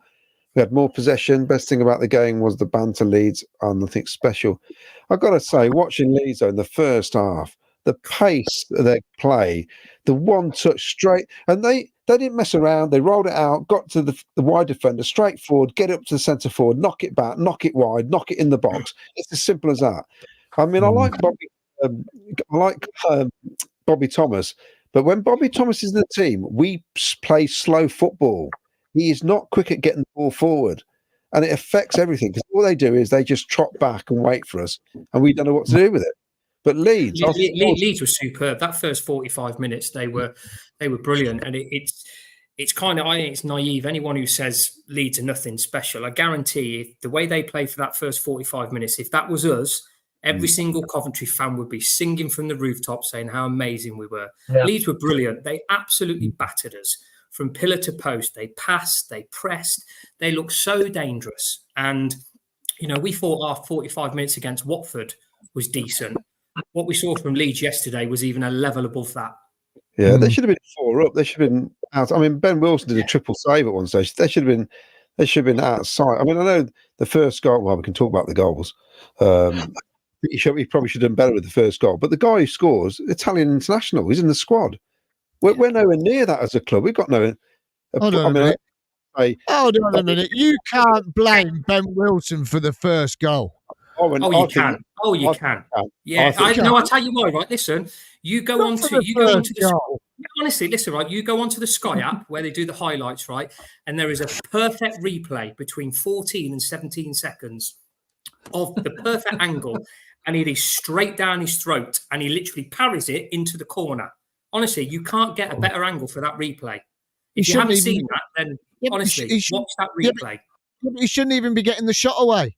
We had more possession. Best thing about the game was the banter Leeds and nothing special. I've got to say, watching Leeds though, in the first half, the pace of their play, the one touch straight, and they didn't mess around. They rolled it out, got to the wide defender, straight forward, get up to the centre forward, knock it back, knock it wide, knock it in the box. It's as simple as that. I mean, I like Bobby Thomas, but when Bobby Thomas is in the team, we play slow football. He is not quick at getting the ball forward, and it affects everything because all they do is they just trot back and wait for us, and we don't know what to do with it. But Leeds were superb. That first 45 minutes, they were brilliant, and it's kind of, I think it's naive. Anyone who says Leeds are nothing special, I guarantee if the way they played for that first 45 minutes, if that was us, every single Coventry fan would be singing from the rooftop saying how amazing we were. Yeah. Leeds were brilliant. They absolutely battered us from pillar to post. They passed, they pressed, they looked so dangerous. And, you know, we thought our 45 minutes against Watford was decent. What we saw from Leeds yesterday was even a level above that. Yeah, they should have been 4 up. They should have been out. I mean, Ben Wilson did a triple save at one stage. They should have been out of sight. I mean, I know the first goal. Well, we can talk about the goals. He probably should have done better with the first goal. But the guy who scores, Italian international, he's in the squad. We're nowhere near that as a club. We've got no. Hold on a minute. You can't blame Ben Wilson for the first goal. You can. Yeah, I tell you why. Right, listen. You go on to Honestly, listen, right? You go onto the Sky app where they do the highlights, right? And there is a perfect replay between 14 and 17 seconds of the perfect angle, and it is straight down his throat, and he literally parries it into the corner. Honestly, you can't get a better angle for that replay. If you haven't seen that, then honestly, watch that replay. He shouldn't even be getting the shot away.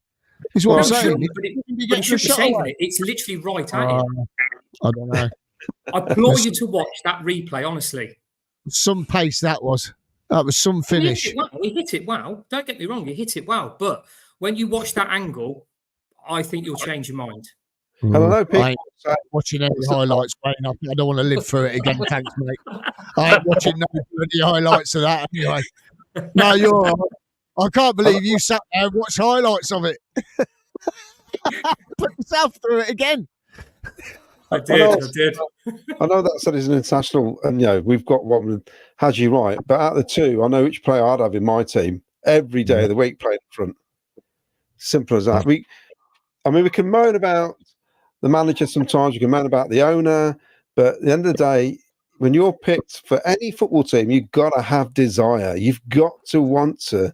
Is what I'm saying. But he should be saving it. It's literally right at him. I don't know. I implore you to watch that replay, honestly. Some pace that was. That was some finish. He hit it well. Don't get me wrong, he hit it well. But when you watch that angle, I think you'll change your mind. And I know people watching any highlights, Wayne. I don't want to live through it again. Thanks, mate. I ain't watching no bloody highlights of that anyway. No, you're all right. I can't believe you sat there and watched highlights of it. Put yourself through it again. I did. I know that said it's an international, and we've got one has you right. But out of the two, I know which player I'd have in my team every day of the week playing up front. Simple as that. We can moan about the manager sometimes. You can moan about the owner, but at the end of the day, when you're picked for any football team, you've got to have desire. You've got to want to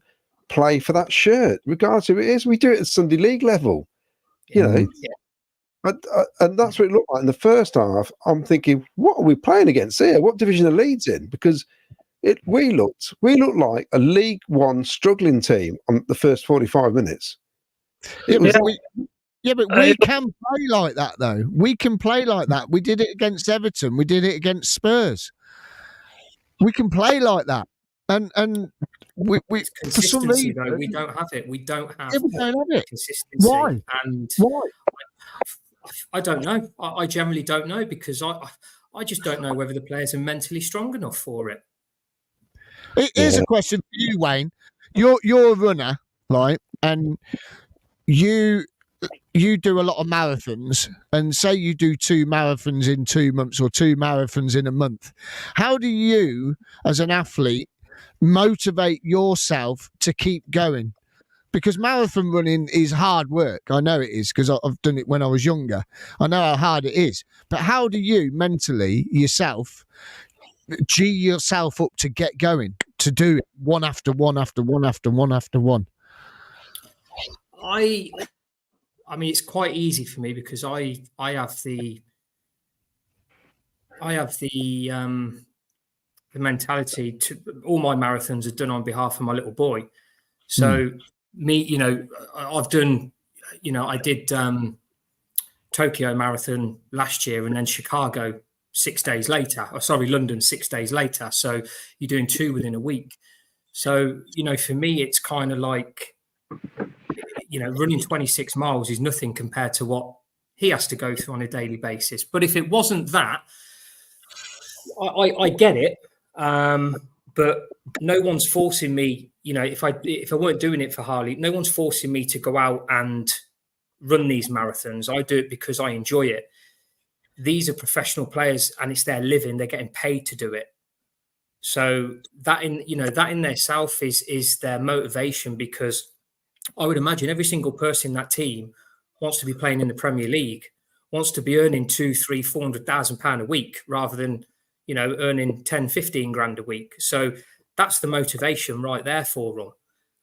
play for that shirt, regardless of who it is. We do it at Sunday League level, And that's what it looked like in the first half. I'm thinking, what are we playing against here? What division are Leeds in? Because we looked like a League One struggling team on the first 45 minutes. But we can play like that, though. We can play like that. We did it against Everton. We did it against Spurs. We can play like that, and we for some reason though, we don't have it. We don't have consistency. Why? And why? I don't know. I generally don't know, because I just don't know whether the players are mentally strong enough for it. Here's a question for you, Wayne. You're a runner, right? And you do a lot of marathons, and say you do 2 marathons in 2 months or 2 marathons in a month. How do you, as an athlete, motivate yourself to keep going? Because marathon running is hard work. I know it is, because I've done it when I was younger. I know how hard it is. But how do you mentally yourself G yourself up to get going, to do it one after one after one after one after one? I mean, it's quite easy for me, because I have the mentality to all my marathons are done on behalf of my little boy. So me, I've done, I did Tokyo Marathon last year, and then Chicago 6 days later. London 6 days later. So you're doing 2 within a week. So, for me, it's kind of like, running 26 miles is nothing compared to what he has to go through on a daily basis. But if it wasn't that, I get it. But no one's forcing me, if I weren't doing it for Harley, no one's forcing me to go out and run these marathons. I do it because I enjoy it. These are professional players, and it's their living. They're getting paid to do it. So that in their self is their motivation, because I would imagine every single person in that team wants to be playing in the Premier League, wants to be earning 200,000, 300,000 £400,000 a week, rather than, earning 10, 15 grand a week. So that's the motivation right there for them.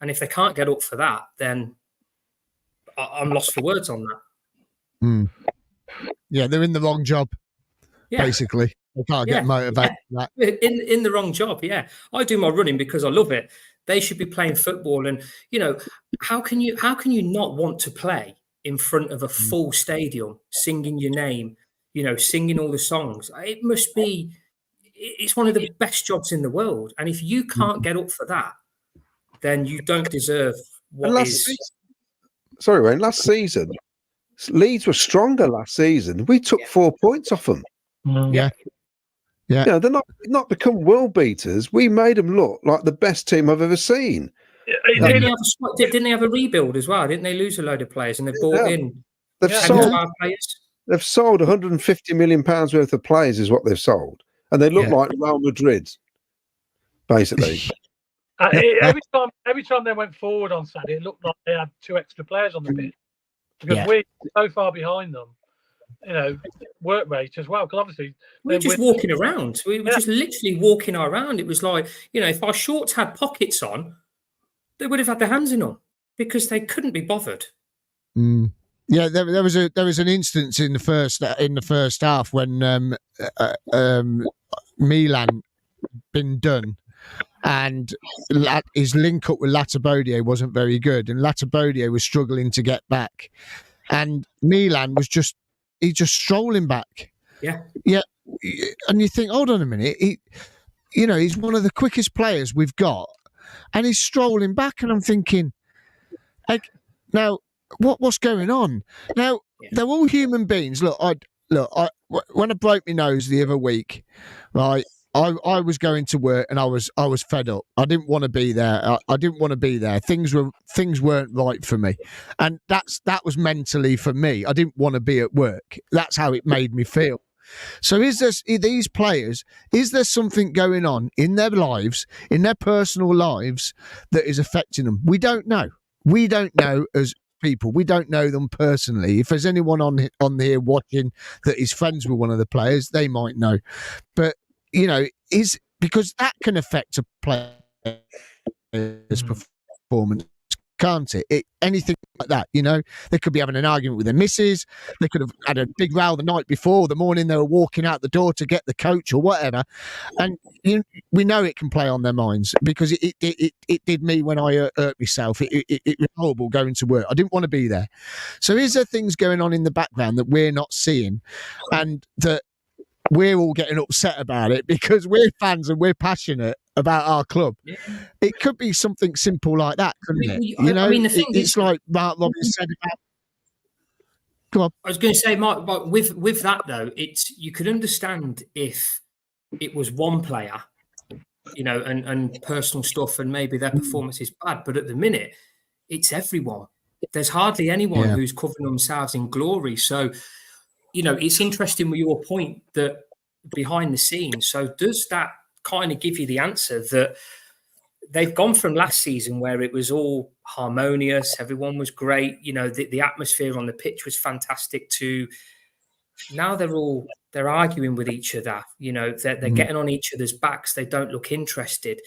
And if they can't get up for that, then I'm lost for words on that. Yeah, they're in the wrong job, basically. They can't get motivated for that. In the wrong job, yeah. I do my running because I love it. They should be playing football. And, how can you not want to play in front of a full stadium, singing your name, singing all the songs? It's one of the best jobs in the world. And if you can't get up for that, then you don't deserve what is. Sorry, Wayne, last season, Leeds were stronger last season. We took 4 points off them. Yeah. They're not become world beaters. We made them look like the best team I've ever seen. Didn't they have a rebuild as well? Didn't they lose a load of players, and they bought in? They've sold 150 million pounds worth of players, is what they've sold, and they look like Real Madrid, basically. Every time they went forward on Saturday, it looked like they had 2 extra players on the pitch, because we're so far behind them. work rate as well. Because obviously we were just walking around. We were just literally walking around. It was like, if our shorts had pockets on, they would have had their hands in them because they couldn't be bothered. Mm. Yeah, there was an instance in the first half when Milan been done, and his link up with Latabodier wasn't very good, and Latabodier was struggling to get back, and Milan was just strolling back. Yeah, and you think, hold on a minute, he's one of the quickest players we've got, and he's strolling back, and I'm thinking, like, now. What's going on? Now, they're all human beings. Look, when I broke my nose the other week, right, I was going to work and I was fed up. I didn't want to be there. I didn't want to be there. Things weren't right for me, and that was mentally for me. I didn't want to be at work. That's how it made me feel. So these players, is there something going on in their lives, in their personal lives, that is affecting them? We don't know. We don't know as people. We don't know them personally. If there's anyone on here watching that is friends with one of the players, they might know. But is because that can affect a player's performance, can't it? Anything like that, they could be having an argument with their missus. They could have had a big row the night before. The morning they were walking out the door to get the coach or whatever, and we know it can play on their minds because it did me when I hurt myself. It was horrible going to work. I didn't want to be there. So is there things going on in the background that we're not seeing, and that we're all getting upset about it because we're fans and we're passionate about our club? Yeah. It could be something simple like that, couldn't it? It's like Mark Robbins said about. Come on. I was going to say, Mark, but with that though, you could understand if it was one player, and personal stuff, and maybe their performance is bad. But at the minute, it's everyone. There's hardly anyone who's covering themselves in glory. So, it's interesting with your point that behind the scenes. So does that kind of give you the answer that they've gone from last season where it was all harmonious, everyone was great, the atmosphere on the pitch was fantastic, to now they're arguing with each other, they're getting on each other's backs, they don't look interested.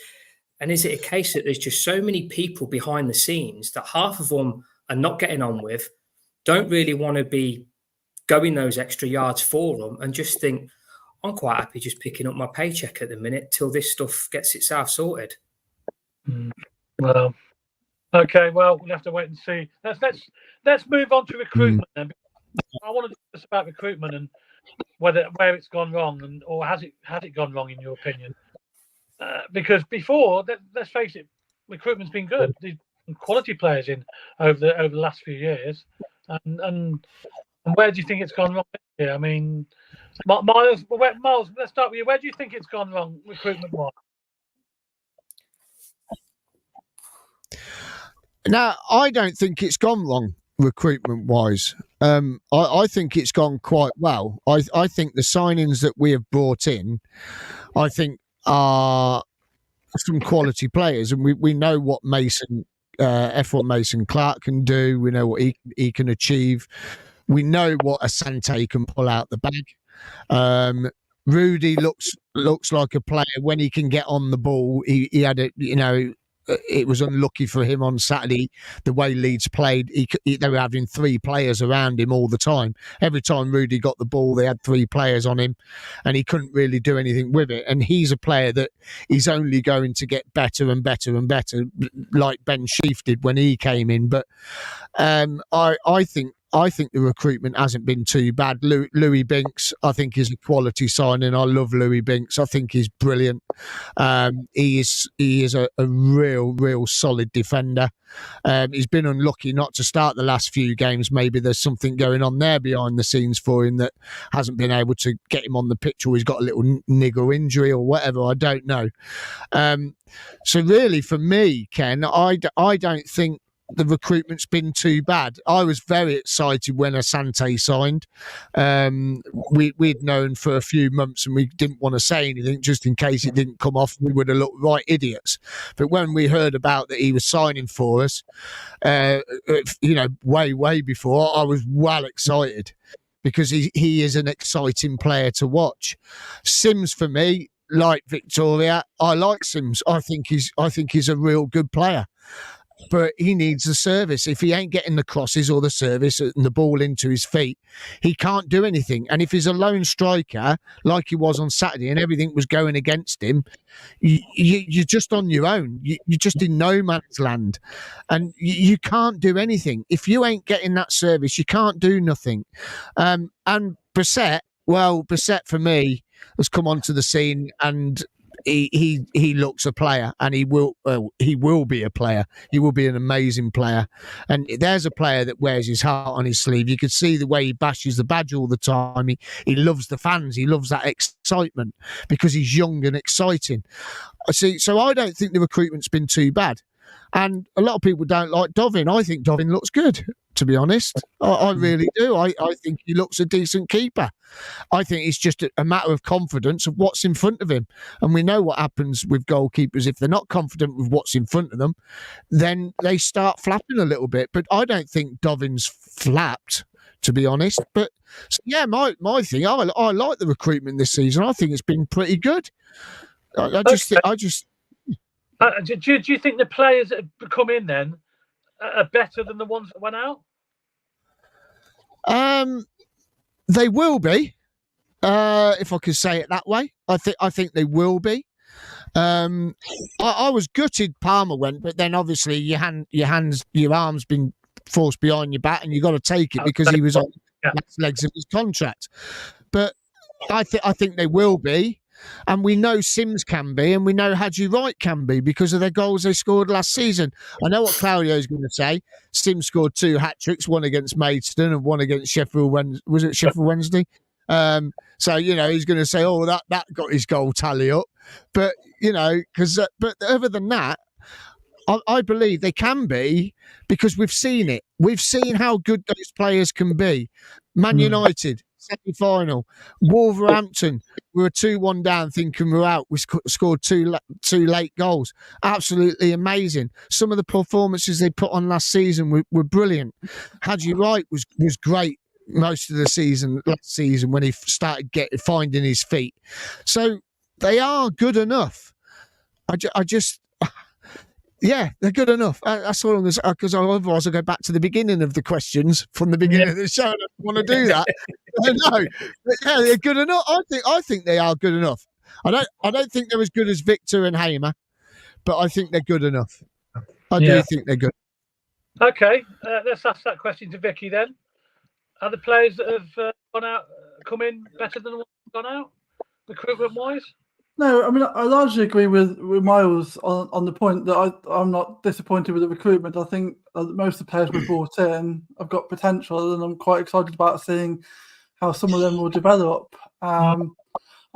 And is it a case that there's just so many people behind the scenes that half of them are not getting on with, don't really want to be going those extra yards for them, and just think, I'm quite happy just picking up my paycheck at the minute till this stuff gets itself sorted? Well, okay. Well, we'll have to wait and see. Let's move on to recruitment then. I want to discuss about recruitment and where it's gone wrong, or has it gone wrong in your opinion? Because before, let's face it, recruitment's been good. There's quality players in over the last few years, and where do you think it's gone wrong here? I mean, Miles, let's start with you. Where do you think it's gone wrong recruitment-wise? Now, I don't think it's gone wrong recruitment-wise. I think it's gone quite well. I think the signings that we have brought in, I think, are some quality players, and we know what F1 Mason Clark can do. We know what he can achieve. We know what Asante can pull out the bag. Rudy looks like a player when he can get on the ball. He had it was unlucky for him on Saturday the way Leeds played. They were having three players around him all the time. Every time Rudy got the ball, they had three players on him, and he couldn't really do anything with it. And he's a player that is only going to get better and better and better, like Ben Sheaf did when he came in. But I think the recruitment hasn't been too bad. Louis Binks, I think, is a quality signing. I love Louis Binks. I think he's brilliant. He is a real solid defender. He's been unlucky not to start the last few games. Maybe there's something going on there behind the scenes for him that hasn't been able to get him on the pitch, or he's got a little niggle injury or whatever. I don't know. So really, for me, Ken, I don't think the recruitment's been too bad. I was very excited when Asante signed. We'd known for a few months and we didn't want to say anything just in case it didn't come off. We would have looked right idiots. But when we heard about that he was signing for us, way before, I was well excited. because he is an exciting player to watch. Sims, for me, like Victoria, I like Sims. I think he's a real good player. But he needs the service. If he ain't getting the crosses or the service and the ball into his feet, he can't do anything. And if he's a lone striker, like he was on Saturday, and everything was going against him, you're just on your own. You're just in no man's land. And you can't do anything. If you ain't getting that service, you can't do nothing. And Brissett for me has come onto the scene, and he looks a player, and he will be a player. He will be an amazing player. And there's a player that wears his heart on his sleeve. You could see the way he bashes the badge all the time. He loves the fans. He loves that excitement because he's young and exciting. So I don't think the recruitment's been too bad. And a lot of people don't like Dovin. I think Dovin looks good, to be honest. I really do. I think he looks a decent keeper. I think it's just a matter of confidence of what's in front of him. And we know what happens with goalkeepers. If they're not confident with what's in front of them, then they start flapping a little bit. But I don't think Dovin's flapped, to be honest. But so, yeah, my thing, I like the recruitment this season. I think it's been pretty good. I just do you think the players that have come in then are better than the ones that went out? They will be, if I could say it that way. I think they will be. I was gutted Palmer went, but then obviously your arm's been forced behind your back, and you got to take it because he was on the last legs of his contract. But I think they will be. And we know Sims can be, and we know Hadji Wright can be because of their goals they scored last season. I know what Claudio's going to say. Sims scored 2 hat-tricks, one against Maidstone and one against Sheffield Wednesday. Was it Sheffield Wednesday? So, he's going to say, oh, that got his goal tally up. But, but other than that, I believe they can be because we've seen it. We've seen how good those players can be. Man United, semi-final. Wolverhampton, we were 2-1 down thinking we're out. We scored two late goals. Absolutely amazing. Some of the performances they put on last season were brilliant. Hadji Wright was great most of the season, last season, when he started finding his feet. So they are good enough. I just... Yeah, they're good enough. That's all. Because otherwise, I'll go back to the beginning of the questions from the beginning of the show. I don't want to do that. No, yeah, they're good enough. I think they are good enough. I don't think they're as good as Victor and Hamer, but I think they're good enough. I do think they're good. Okay, let's ask that question to Vicky then. Are the players that have gone out come in better than the ones that have gone out, recruitment-wise? No, I mean, I largely agree with Miles on the point that I'm not disappointed with the recruitment. I think most of the players we brought in have got potential, and I'm quite excited about seeing how some of them will develop. I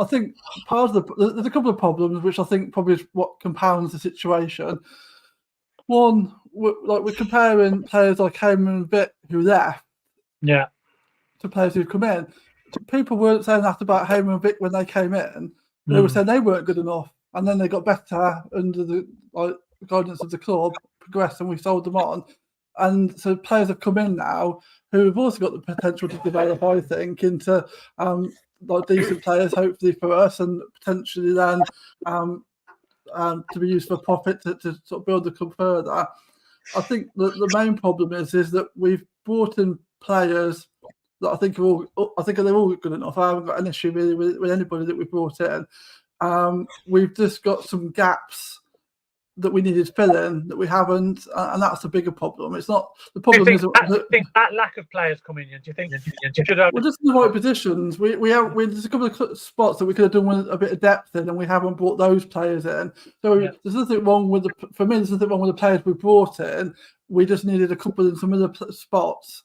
think there's a couple of problems, which I think probably is what compounds the situation. One, we're comparing players like Hamer and Vic who left to players who've come in. People weren't saying that about Hamer and Vic when they came in. They were saying they weren't good enough, and then they got better under the guidance of the club, progressed, and we sold them on. And so players have come in now who have also got the potential to develop, I think, into decent players, hopefully for us, and potentially then to be used for profit to sort of build the club further. I think the main problem is that we've brought in players that I think they're all good enough. I haven't got an issue really with anybody that we've brought in. We've just got some gaps that we needed filling that we haven't, and that's a bigger problem. It's not the problem. Do you think that lack of players coming in? Do you think you should have? Well, just in the right positions. There's a couple of spots that we could have done with a bit of depth in, and we haven't brought those players in. So there's nothing wrong with there's nothing wrong with the players we brought in. We just needed a couple in some other spots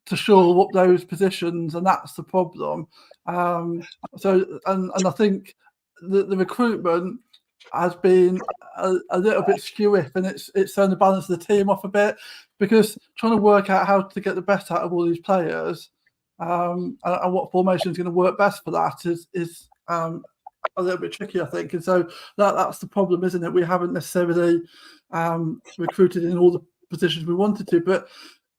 to shore up those positions, and that's the problem. So I think the recruitment has been a little bit skewy, and it's turned the balance of the team off a bit, because trying to work out how to get the best out of all these players and what formation is going to work best for that is a little bit tricky, I think. And so that's the problem, isn't it? We haven't necessarily recruited in all the positions we wanted to, but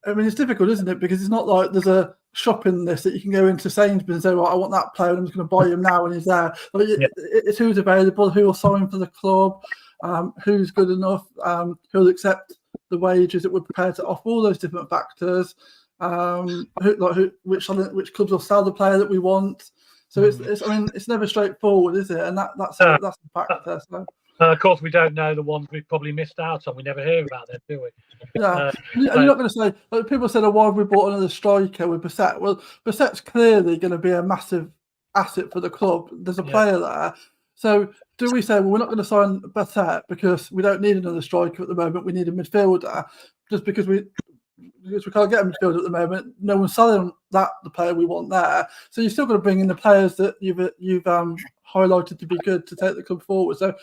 I mean, it's difficult, isn't it? Because it's not like there's a shopping list that you can go into Sainsbury's and say, "Well, I want that player, and I'm just going to buy him now," and he's there. It's who's available, who will sign for the club, who's good enough, who'll accept the wages that we're prepared to offer. All those different factors. Which clubs will sell the player that we want. So it's never straightforward, is it? And that's a factor. So. Of course, we don't know the ones we've probably missed out on. We never hear about them, do we? Yeah, you're not going to say, like, people said, why have we bought another striker with Bassett? Well, Bassett's clearly going to be a massive asset for the club. There's a player there. So do we say, well, we're not going to sign Bassett because we don't need another striker at the moment, we need a midfielder, just because we can't get a midfielder at the moment, no one's selling the player we want there. So you're still going to bring in the players that you've highlighted to be good to take the club forward. So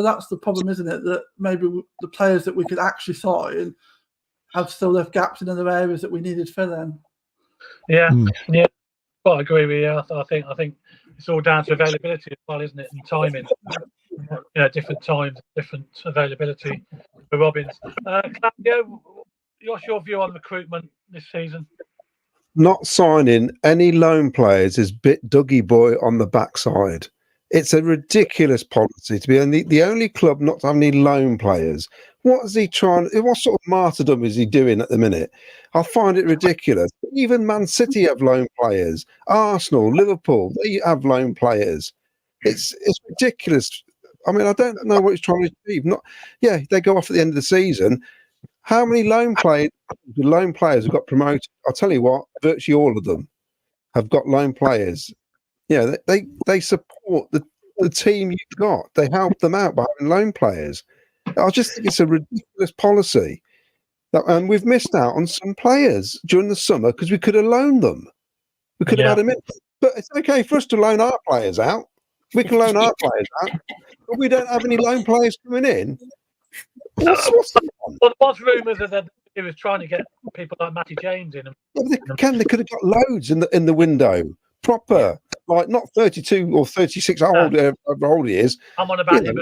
that's the problem, isn't it? That maybe the players that we could actually sign have still left gaps in other areas that we needed filling. Yeah. Well, I agree with you. I think it's all down to availability as well, isn't it? And timing. Different times, different availability for Robbins. Claudio, what's your view on recruitment this season? Not signing any loan players is bit Dougie boy on the backside. It's a ridiculous policy to be the only club not to have any loan players. What is he trying? What sort of martyrdom is he doing at the minute? I find it ridiculous. Even Man City have loan players. Arsenal, Liverpool, they have loan players. It's ridiculous. I mean, I don't know what he's trying to achieve. They go off at the end of the season. How many loan players have got promoted? I'll tell you what, virtually all of them have got loan players. Yeah, they support the team you've got. They help them out by having loan players. I just think it's a ridiculous policy. And we've missed out on some players during the summer because we could have loaned them. We could have had them in. But it's okay for us to loan our players out. We can loan our players out. But we don't have any loan players coming in. Well, there was rumours that he was trying to get people like Matty James in. They could have got loads in the window. Proper, like not 32 or 36, however old he is. I'm on about him.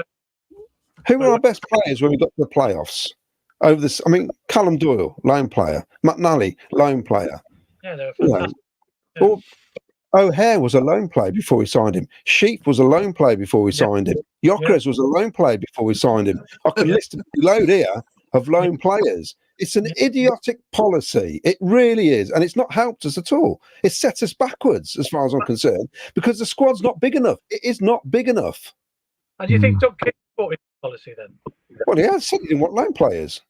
Who were our best players when we got to the playoffs? Over this, I mean, Callum Doyle, loan player. McNally, loan player. Yeah, they were fantastic. O'Hare was a loan player before we signed him. Sheep was a loan player before we signed him. Yokres was a loan player before we signed him. I can list a load here of loan players. It's an idiotic policy. It really is. And it's not helped us at all. It's set us backwards as far as I'm concerned because the squad's not big enough. It is not big enough. And do you think Doug King brought in policy then? Well, he has said he didn't want loan players.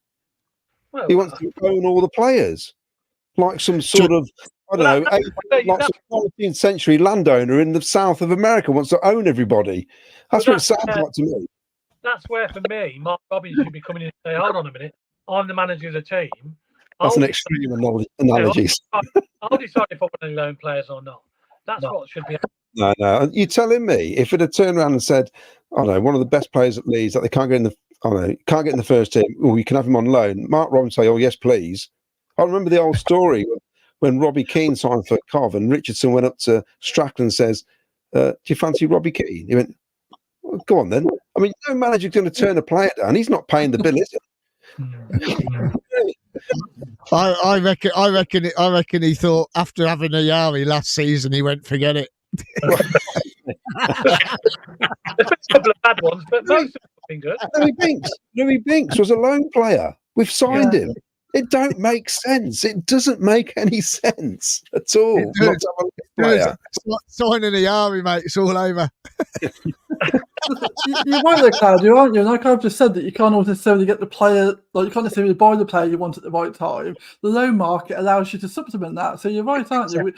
Well, he wants to own all the players. Like some sort of, I don't know, like some 19th century landowner in the south of America wants to own everybody. That's what it sounds like to me. That's where, for me, Mark Robbins should be coming in and say, hold on a minute, I'm the manager of the team. That's an extreme analogy. I'll decide if I want any loan players or not. That's what should be. No. You're telling me if it had turned around and said, I don't know, one of the best players at Leeds that they can't get in the first team, or you can have him on loan, Mark Robbins say, oh, yes, please. I remember the old story when Robbie Keane signed for Cov and Richardson went up to Strachan and says, do you fancy Robbie Keane? He went, well, go on then. I mean, no manager's going to turn a player down. He's not paying the bill, is he? I reckon he thought after having a Yari last season, he went, forget it. There's been a couple of bad ones, but most of them have been good. Louis Binks was a loan player. We've signed him. It don't make sense. It doesn't make any sense at all. Signing a Yari, mate. It's all over. You're right there, Claudio, aren't you? And like I've just said, that you can't necessarily get the player, like you can't necessarily buy the player you want at the right time. The loan market allows you to supplement that. So you're right, aren't you?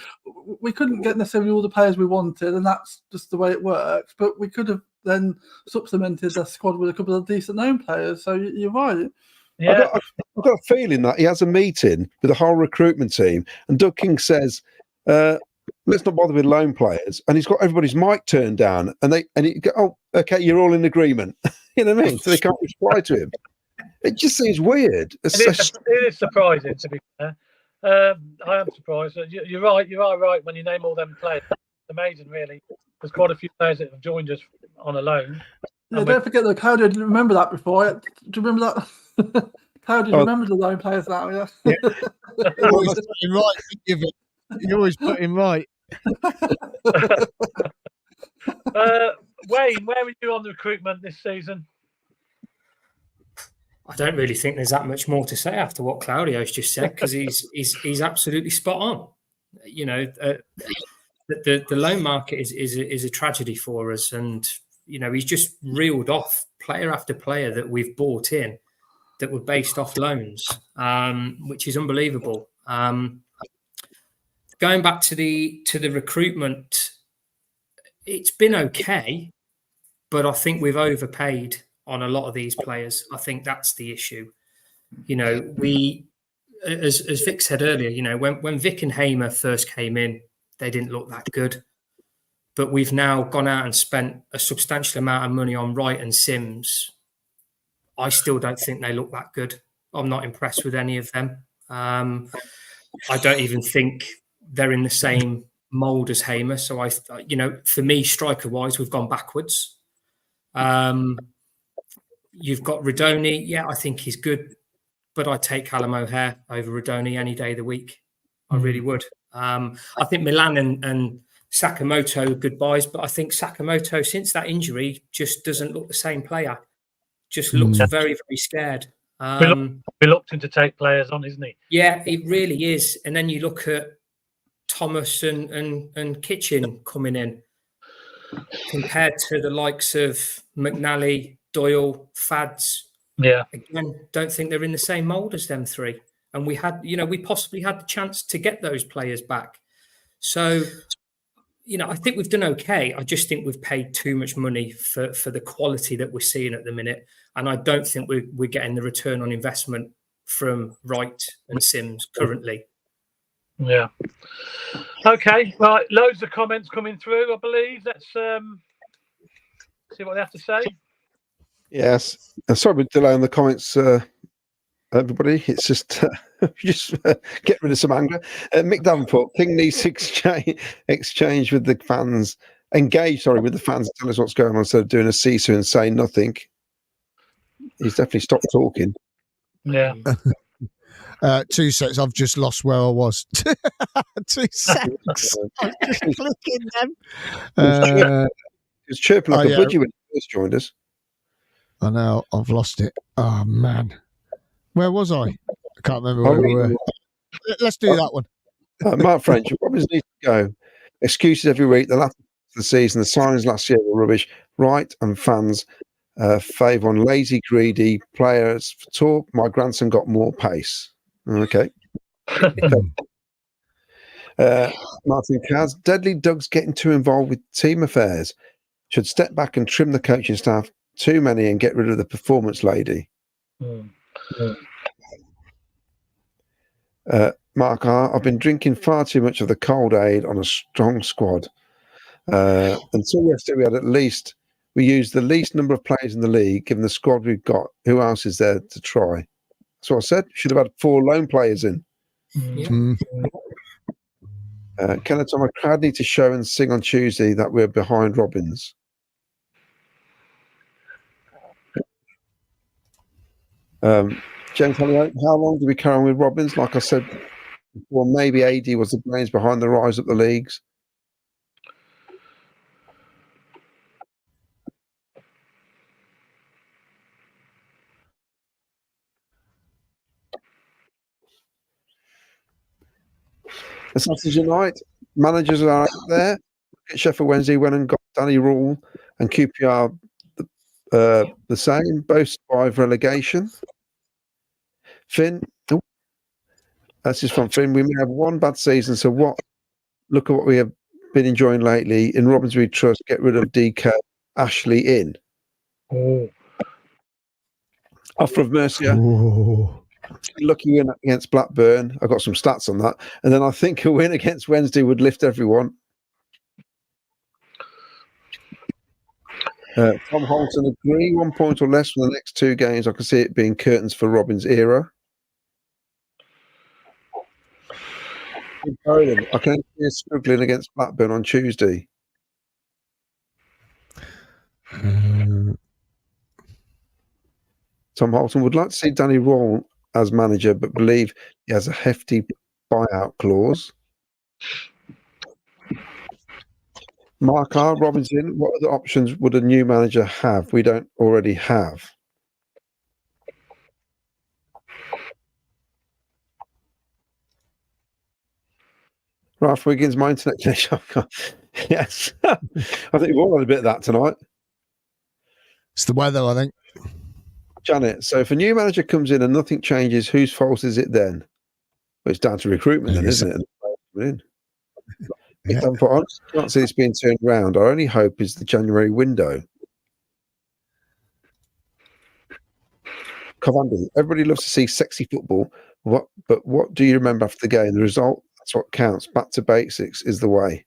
We couldn't get necessarily all the players we wanted, and that's just the way it works. But we could have then supplemented the squad with a couple of decent loan players. So you're right. Yeah. I've got a feeling that he has a meeting with the whole recruitment team, and Doug King says, let's not bother with loan players, and he's got everybody's mic turned down, and he go, oh, okay, you're all in agreement. You know what I mean? So they can't reply to him. It just seems weird. It is surprising, to be fair. I am surprised. You're right. You are right when you name all them players. It's amazing, really. There's quite a few players that have joined us on a loan. Yeah, don't forget that. How did you remember that before? Do you remember that? How did you remember the loan players now? Yeah. Right, You always put him right. Wayne, where were you on the recruitment this season? I don't really think there's that much more to say after what Claudio's just said, because he's absolutely spot on. You know, the loan market is a tragedy for us, and you know, he's just reeled off player after player that we've bought in that were based off loans, which is unbelievable. Going back to the recruitment, it's been okay, but I think we've overpaid on a lot of these players. I think that's the issue. You know, we, as Vic said earlier, you know, when Vic and Hamer first came in, they didn't look that good. But we've now gone out and spent a substantial amount of money on Wright and Sims. I still don't think they look that good. I'm not impressed with any of them. I don't even think they're in the same mould as Hamer. So you know, for me, striker-wise, we've gone backwards. You've got Radoni. Yeah, I think he's good, but I'd take Callum O'Hare over Radoni any day of the week. I really would. I think Milan and Sakamoto are good buys, but I think Sakamoto, since that injury, just doesn't look the same player. Just looks very, very scared. Reluctant to take players on, isn't he? Yeah, it really is. And then you look at Thomas and Kitchen coming in, compared to the likes of McNally, Doyle, Fads. Yeah. Again, don't think they're in the same mould as them three. And we possibly had the chance to get those players back. So, you know, I think we've done okay. I just think we've paid too much money for the quality that we're seeing at the minute. And I don't think we're getting the return on investment from Wright and Sims currently. Yeah. Okay. Right. Loads of comments coming through, I believe. Let's see what they have to say. Yes. Sorry for delay on the comments, everybody. It's just get rid of some anger. Mick Davenport, King needs to exchange with the fans, engage with the fans, tell us what's going on instead of doing a CISO and saying nothing. He's definitely stopped talking. Yeah. 2 seconds. I've just lost where I was. 2 seconds. I'm just clicking them. He was chirping like a budgie when he first joined us. I know. I've lost it. Oh, man. Where was I? I can't remember where we were. Let's do that one. Mark French, Robbins needs to go. Excuses every week. The last of the season, the signings last year were rubbish. Wright and fans favour on lazy, greedy players for talk. My grandson got more pace. Okay. Martin Kaz, Deadly Doug's getting too involved with team affairs. Should step back and trim the coaching staff. Too many and get rid of the performance lady. Mark R, I've been drinking far too much of the cold aid on a strong squad. Until yesterday, we used the least number of players in the league, given the squad we've got. Who else is there to try? That's what I said. Should have had 4 loan players in. Kenneth Thomas, crowd need to show and sing on Tuesday that we're behind Robbins. James Hollywood, how long do we carry on with Robbins? Like I said before, maybe AD was the brains behind the rise up the leagues. Assassin's Unite, managers are out there. Sheffield Wednesday went and got Danny Rule and QPR the same, both survived relegation. Finn, that's just from Finn. We may have one bad season, so what? Look at what we have been enjoying lately. In Robbins, we trust. Get rid of DK, Ashley in. Offer of Mercia. Lucky win against Blackburn. I got some stats on that, and then I think a win against Wednesday would lift everyone. Tom Holton agree. 1 point or less from the next 2 games. I can see it being curtains for Robbins' era. I can see us struggling against Blackburn on Tuesday. Tom Holton would like to see Danny Rawl as manager, but believe he has a hefty buyout clause. Mark R. Robinson, what other options would a new manager have we don't already have? Ralph Wiggins, my internet connection. Yes. I think we've all had a bit of that tonight. It's the weather, I think. Janet, so if a new manager comes in and nothing changes, whose fault is it then? Well, it's down to recruitment then, isn't it? Yeah. I honestly can't see this being turned around. Our only hope is the January window. Coventry, everybody loves to see sexy football. But what do you remember after the game? The result, that's what counts. Back to basics is the way.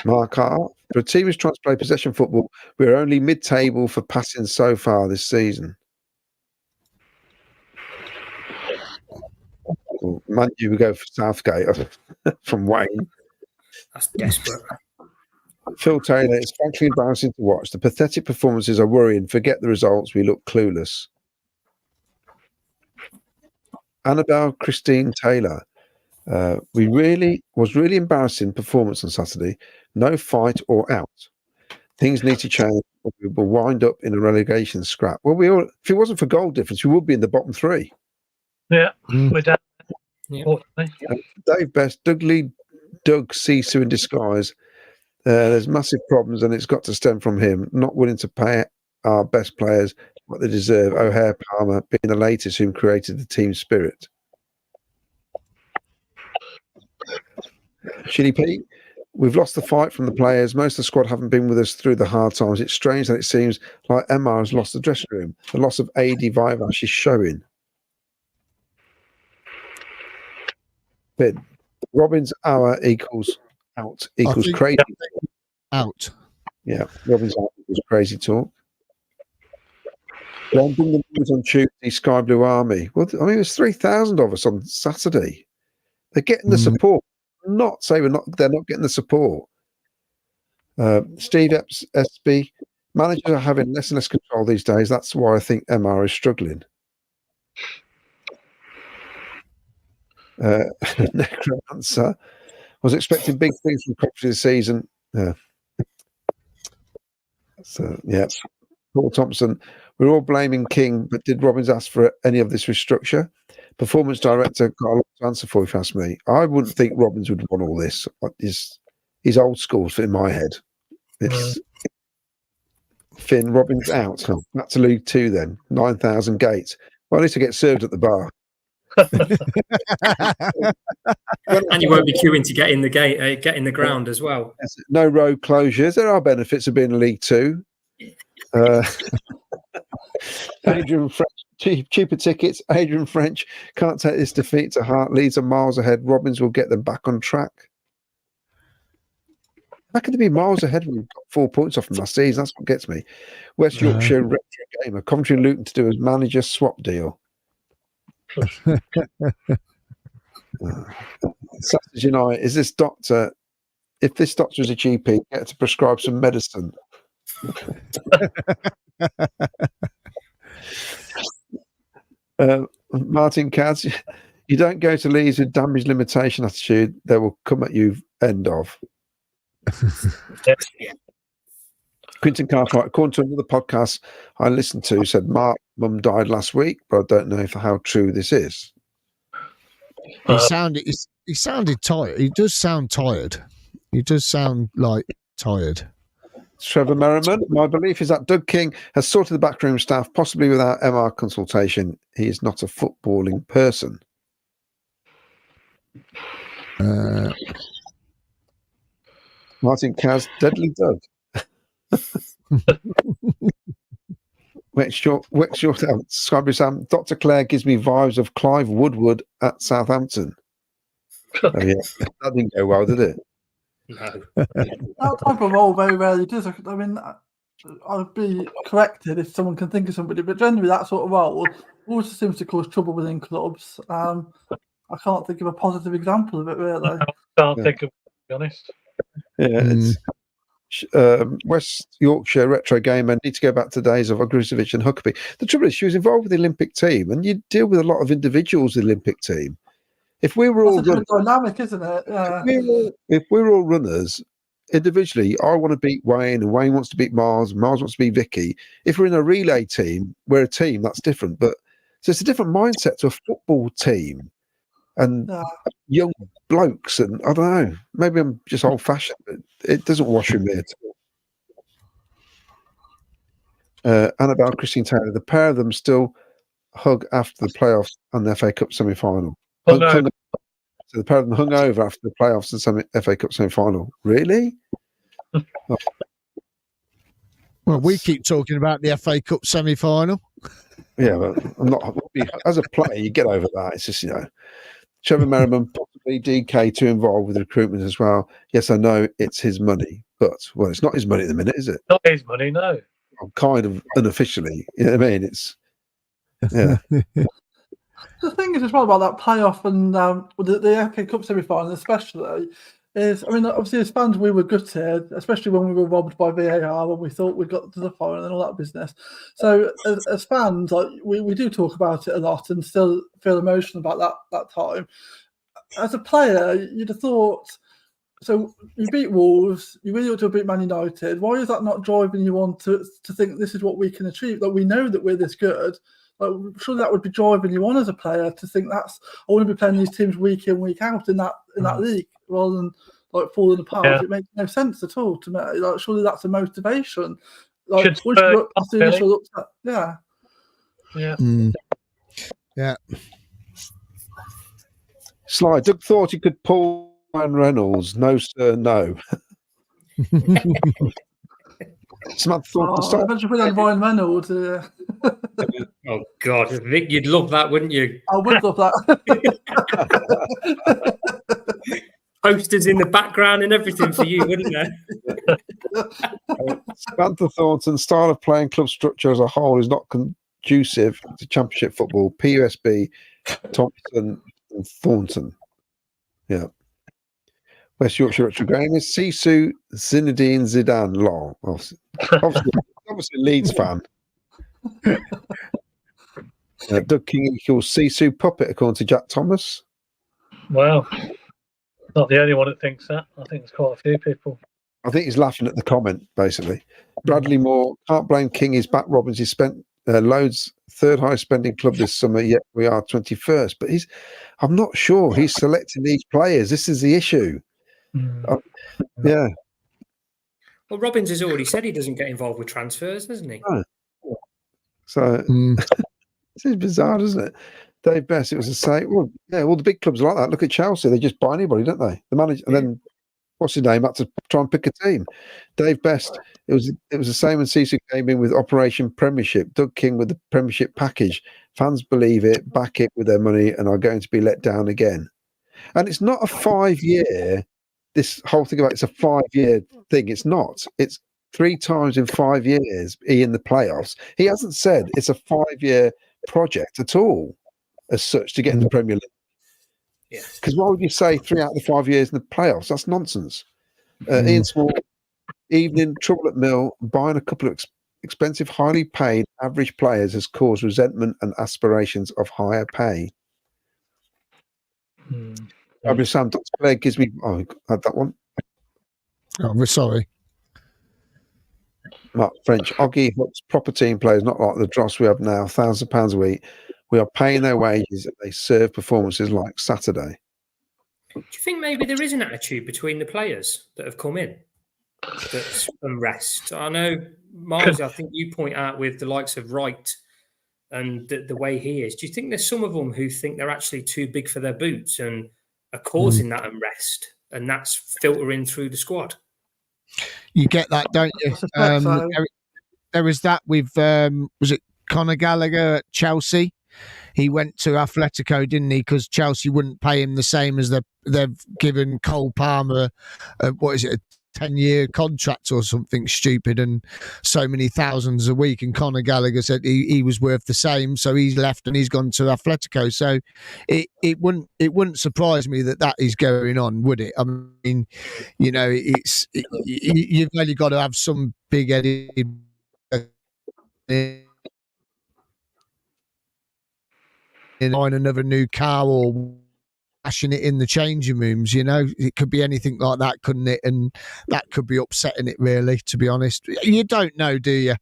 Mark R. For a team who's trying to play possession football, we're only mid-table for passing so far this season. Man, you would go for Southgate from Wayne. That's desperate. Phil Taylor, it's frankly embarrassing to watch. The pathetic performances are worrying. Forget the results. We look clueless. Annabelle Christine Taylor. Was really embarrassing performance on Saturday. No fight or out. Things need to change. We will wind up in a relegation scrap. Well, if it wasn't for goal difference, we would be in the bottom three. Yeah, we're down. Yeah. Dave Best, Doug Lee, Doug Sisu in disguise. There's massive problems, and it's got to stem from him not willing to pay our best players what they deserve. O'Hare Palmer being the latest who created the team spirit. Chili Pete, we've lost the fight from the players. Most of the squad haven't been with us through the hard times. It's strange that it seems like Emma has lost the dressing room. The loss of AD Vivash is showing. But Robbins hour equals out equals crazy. Out. Yeah, Robbins out equals crazy talk. Blending the news on Tuesday, Sky Blue Army. Well, I mean, there's 3,000 of us on Saturday. They're getting the support. Not say they're not getting the support. Steve SB, managers are having less and less control these days. That's why I think MR is struggling. Necromancer was expecting big things from Coventry this season. So yeah, Paul Thompson. We're all blaming King, but did Robbins ask for any of this restructure? Performance director got a lot to answer for, if you ask me. I wouldn't think Robbins would want all this. He's old school in my head. It's Finn, Robbins out. Back to League 2 then. 9,000 gates. Well, I need to get served at the bar. And you won't be queuing to get in the gate, get in the ground as well. No road closures. There are benefits of being in League 2. Adrian French, cheaper tickets. Adrian French can't take this defeat to heart. Leeds are miles ahead. Robbins will get them back on track. How can they be miles ahead when we've got 4 points off from last season? That's what gets me. West Yorkshire Retro Gamer. Coventry and Luton to do a manager swap deal. Saturday night, is this doctor? If this doctor is a GP, get to prescribe some medicine. Martin Katz, you don't go to Leeds with damage limitation attitude, they will come at you end of. Quinton Cartwright, according to another podcast I listened to, said Mark mum died last week, but I don't know how true this is. He sounded tired. He does sound tired. He does sound like tired. Trevor Merriman, my belief is that Doug King has sorted the backroom staff, possibly without MR consultation. He is not a footballing person. Martin Kaz, Deadly Doug. Sam, Dr. Clare gives me vibes of Clive Woodward at Southampton. Oh, yeah. That didn't go well, did it? No. That type of role very rarely does. I mean, I'd be corrected if someone can think of somebody, but generally that sort of role always seems to cause trouble within clubs. I can't think of a positive example of it, really. I can't think of it, to be honest. Yeah, it's West Yorkshire Retro Gamer need to go back to the days of Ogruzovic and Huckabee. The trouble is, she was involved with the Olympic team, and you deal with a lot of individuals in the Olympic team. If we were all That's a runners, different dynamic, isn't it? Yeah. if we were all runners individually, I want to beat Wayne, and Wayne wants to beat Mars, and Mars wants to beat Vicky. If we're in a relay team, we're a team. That's different. But so it's a different mindset to a football team and young blokes. And I don't know. Maybe I'm just old-fashioned, but it doesn't wash with me at all. Annabelle, Christine Taylor, the pair of them still hug after the playoffs and the FA Cup semi-final. So the pair of them hung over after the playoffs and FA Cup semi-final. Really? Oh. Well, we keep talking about the FA Cup semi-final. Yeah, but I'm not. As a player, you get over that. It's just, Trevor Merriman, possibly DK to involved with recruitment as well. Yes, I know it's his money, but it's not his money at the minute, is it? Not his money, no. Kind of unofficially. You know what I mean? It's The thing is as well about that playoff and the FA Cup semi-final especially is, I mean, obviously as fans we were gutted, especially when we were robbed by VAR when we thought we got to the final and all that business. So as fans, like we do talk about it a lot and still feel emotional about that time. As a player, you'd have thought, so you beat Wolves, you really ought to have beat Man United. Why is that not driving you on to think this is what we can achieve? Like, we know that we're this good. Like, surely that would be driving you on as a player to think I want to be playing these teams week in, week out in that league rather than like falling apart. Yeah. It makes no sense at all to me. Like, surely that's a motivation. Like, once you're up after the initial upset, yeah. Sly, Doug thought he could pull Ryan Reynolds. No, sir, no. Imagine putting on Ryan Reynolds. Oh God, Vic, you'd love that, wouldn't you? I would love that. Posters in the background and everything for you, wouldn't there? Samantha Thornton's style of playing, club structure as a whole is not conducive to Championship football. PUSB, Thompson and Thornton. Yeah. West Yorkshire Retro Game is Sisu Zinedine Zidane. Long. Obviously Leeds fan. Doug King equals Sisu puppet, according to Jack Thomas. Well, not the only one that thinks that. I think there's quite a few people. I think he's laughing at the comment, basically. Bradley Moore, can't blame King. He's back. Robbins, he's spent loads, third highest spending club this summer, yet we are 21st. But I'm not sure he's selecting these players. This is the issue. Yeah. Well, Robbins has already said he doesn't get involved with transfers, hasn't he? Oh. So this is bizarre, isn't it? Dave Best, it was the same. Well, yeah, all the big clubs are like that. Look at Chelsea; they just buy anybody, don't they? The manager, and then what's his name? Had to try and pick a team. Dave Best. It was the same when Sisu came in with Operation Premiership. Doug King with the Premiership package. Fans believe it, back it with their money, and are going to be let down again. And it's not a 5-year. This whole thing about it's a 5-year thing. It's not. It's 3 times in 5 years in the playoffs. He hasn't said it's a 5-year project at all, as such, to get in the Premier League. Yes. Because why would you say 3 out of the 5 years in the playoffs? That's nonsense. Ian Small, evening, trouble at Mill, buying a couple of expensive, highly paid average players has caused resentment and aspirations of higher pay. Sam, Dr. Blair gives me. Oh, I had that one. Oh, we're sorry. Mark French, Oggy Huck's proper team players, not like the dross we have now, £1,000 a week. We are paying their wages and they serve performances like Saturday. Do you think maybe there is an attitude between the players that have come in that's unrest? I know, Miles, I think you point out with the likes of Wright and the way he is. Do you think there's some of them who think they're actually too big for their boots and are causing that unrest, and that's filtering through the squad? You get that, don't you? There was that with, was it Conor Gallagher at Chelsea? He went to Atletico, didn't he? Because Chelsea wouldn't pay him the same as they've given Cole Palmer, a 10-year contract or something stupid, and so many thousands a week. And Conor Gallagher said he was worth the same, so he's left and he's gone to Atletico. So it wouldn't surprise me that is going on, would it? I mean, you've only got to have some big-headed in another new car or bashing it in the changing rooms. It could be anything like that, couldn't it? And that could be upsetting it, really, to be honest. You don't know, do you?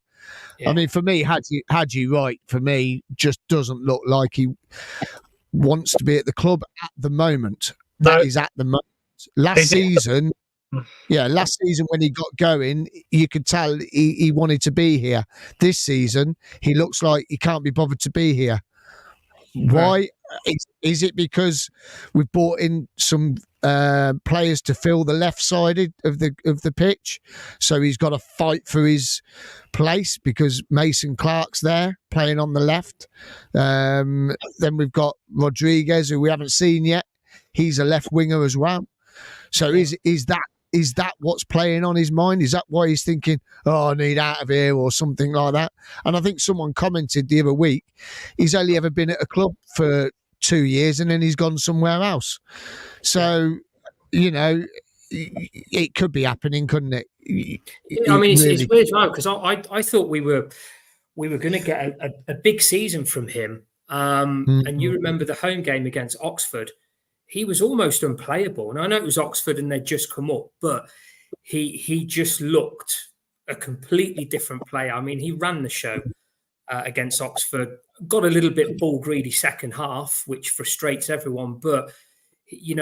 Yeah. I mean, for me, Hadji Wright, for me, just doesn't look like he wants to be at the club at the moment. That is at the moment. Last season when he got going, you could tell he wanted to be here. This season, he looks like he can't be bothered to be here. Why? Is it because we've brought in some players to fill the left side of the pitch, so he's got to fight for his place because Mason Clark's there playing on the left. Then we've got Rodriguez, who we haven't seen yet. He's a left winger as well. So is that what's playing on his mind? Is that why he's thinking, I need out of here or something like that? And I think someone commented the other week, he's only ever been at a club for 2 years and then he's gone somewhere else. So, it could be happening, couldn't it? It's weird now because I thought we were going to get a big season from him. And you remember the home game against Oxford. He was almost unplayable. And I know it was Oxford and they'd just come up, but he just looked a completely different player. I mean, he ran the show against Oxford, got a little bit ball greedy second half, which frustrates everyone. But, he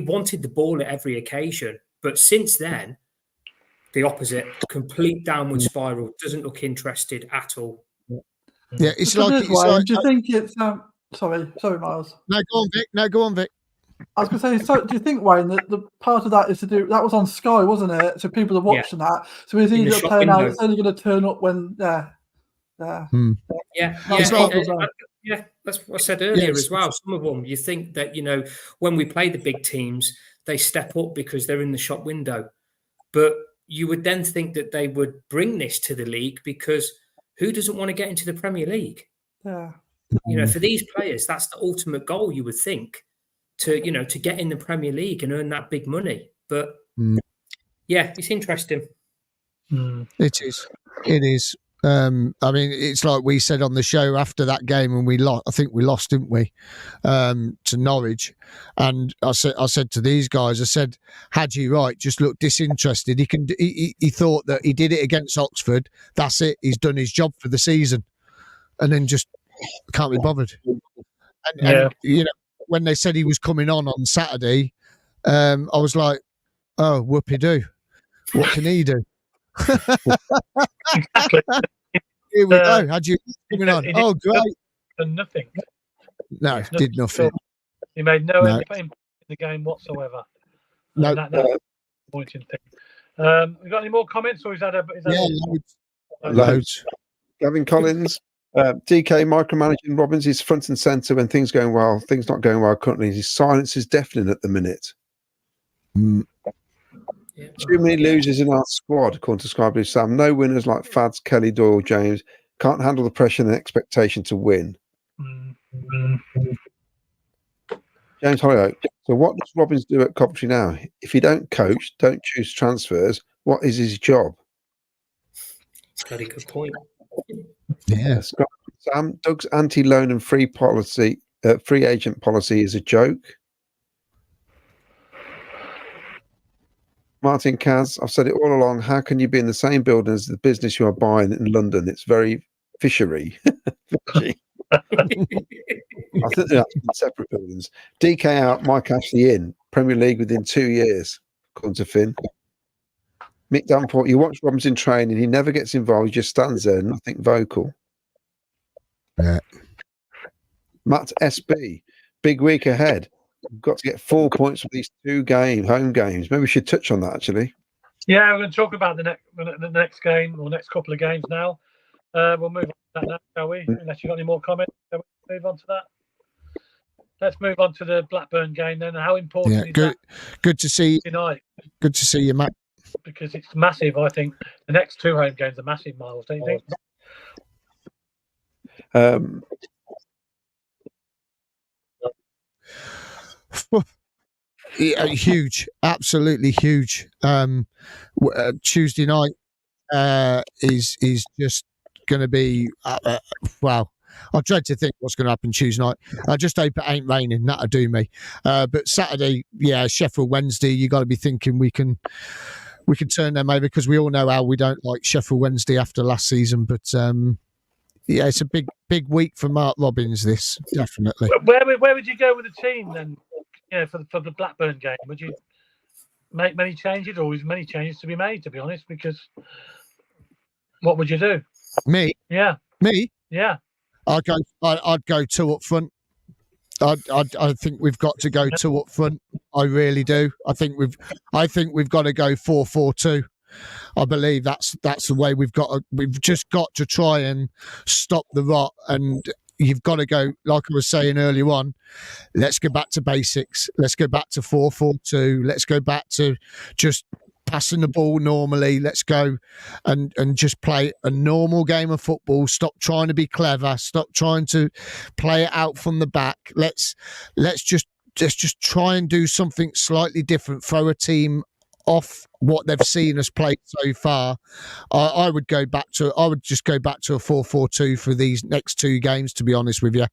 wanted the ball at every occasion. But since then, the opposite, complete downward spiral, doesn't look interested at all. Yeah, it's like... do you think it's... Sorry, Miles. No, go on, Vic. I was going to say, so do you think, Wayne, that the part of that is to do... That was on Sky, wasn't it? So people are watching that. So is he playing out? It's only going to turn up when... Yeah, that's what I said earlier as well. Some of them, you think that, when we play the big teams, they step up because they're in the shop window. But you would then think that they would bring this to the league because who doesn't want to get into the Premier League? Yeah. For these players, that's the ultimate goal, you would think, to get in the Premier League and earn that big money. But it's interesting. It is. It's like we said on the show after that game, and we lost. I think we lost, didn't we, to Norwich? And I said to these guys, I said, Hadji Wright just looked disinterested. He thought that he did it against Oxford. That's it. He's done his job for the season, and then just can't be bothered. And when they said he was coming on Saturday, I was like, oh, whoopie-doo. What can he do? Exactly. Here we go. How'd you coming on? Oh, great. And nothing. No, did nothing. He made no impact in the game whatsoever. No. That's the pointing thing. We got any more comments, or is that loads. Gavin Collins. DK micromanaging Robbins is front and centre when things going well. Things not going well currently. His silence is deafening at the minute. Too many losers in our squad, according to Sky Blue Sam. No winners like Fads, Kelly, Doyle, James. Can't handle the pressure and the expectation to win. James Hollyoak. So what does Robbins do at Coventry now? If he don't coach, don't choose transfers, what is his job? Very good point. Yeah. Sam, Doug's anti-loan and free agent policy is a joke. Martin Kaz, I've said it all along. How can you be in the same building as the business you are buying in London? It's very fishery. I think they're separate buildings. DK out, Mike Ashley in. Premier League within 2 years, according to Finn. Mick Danforth, you watch Robbins in training, he never gets involved, he just stands there, nothing vocal. Yeah. Matt SB, big week ahead. We've got to get 4 points from these 2 home games. Maybe we should touch on that, actually. Yeah, we're going to talk about the next game or next couple of games now. We'll move on to that now, shall we? Unless you've got any more comments, shall we move on to that? Let's move on to the Blackburn game then. How important is that? Good to see you tonight. Good to see you, Matt. Because it's massive, I think. The next 2 home games are massive, Miles, don't you think? Huge, absolutely huge. Tuesday night is just going to be wow. I dread to think what's going to happen Tuesday night. I just hope it ain't raining. That'll do me. But Saturday, yeah, Sheffield Wednesday, you got to be thinking we can turn them over, because we all know how we don't like Sheffield Wednesday after last season. But yeah, it's a big week for Mark Robbins. This definitely. Where would you go with the team then? Yeah, for the Blackburn game, would you make many changes, or is many changes to be made? To be honest, because what would you do? Me? Yeah. Me? Yeah. I'd go two up front. I think we've got to go two up front. I really do. I think we've got to go 4-4-2. I believe that's the way we've just got to try and stop the rot. And you've got to go, like I was saying earlier on, let's go back to basics. Let's go back to 4-4-2. Let's go back to just passing the ball normally. Let's go and just play a normal game of football. Stop trying to be clever. Stop trying to play it out from the back. Let's just try and do something slightly different. Throw a team off what they've seen us play so far. I would just go back to a 4-4-2 for these next two games, to be honest with you.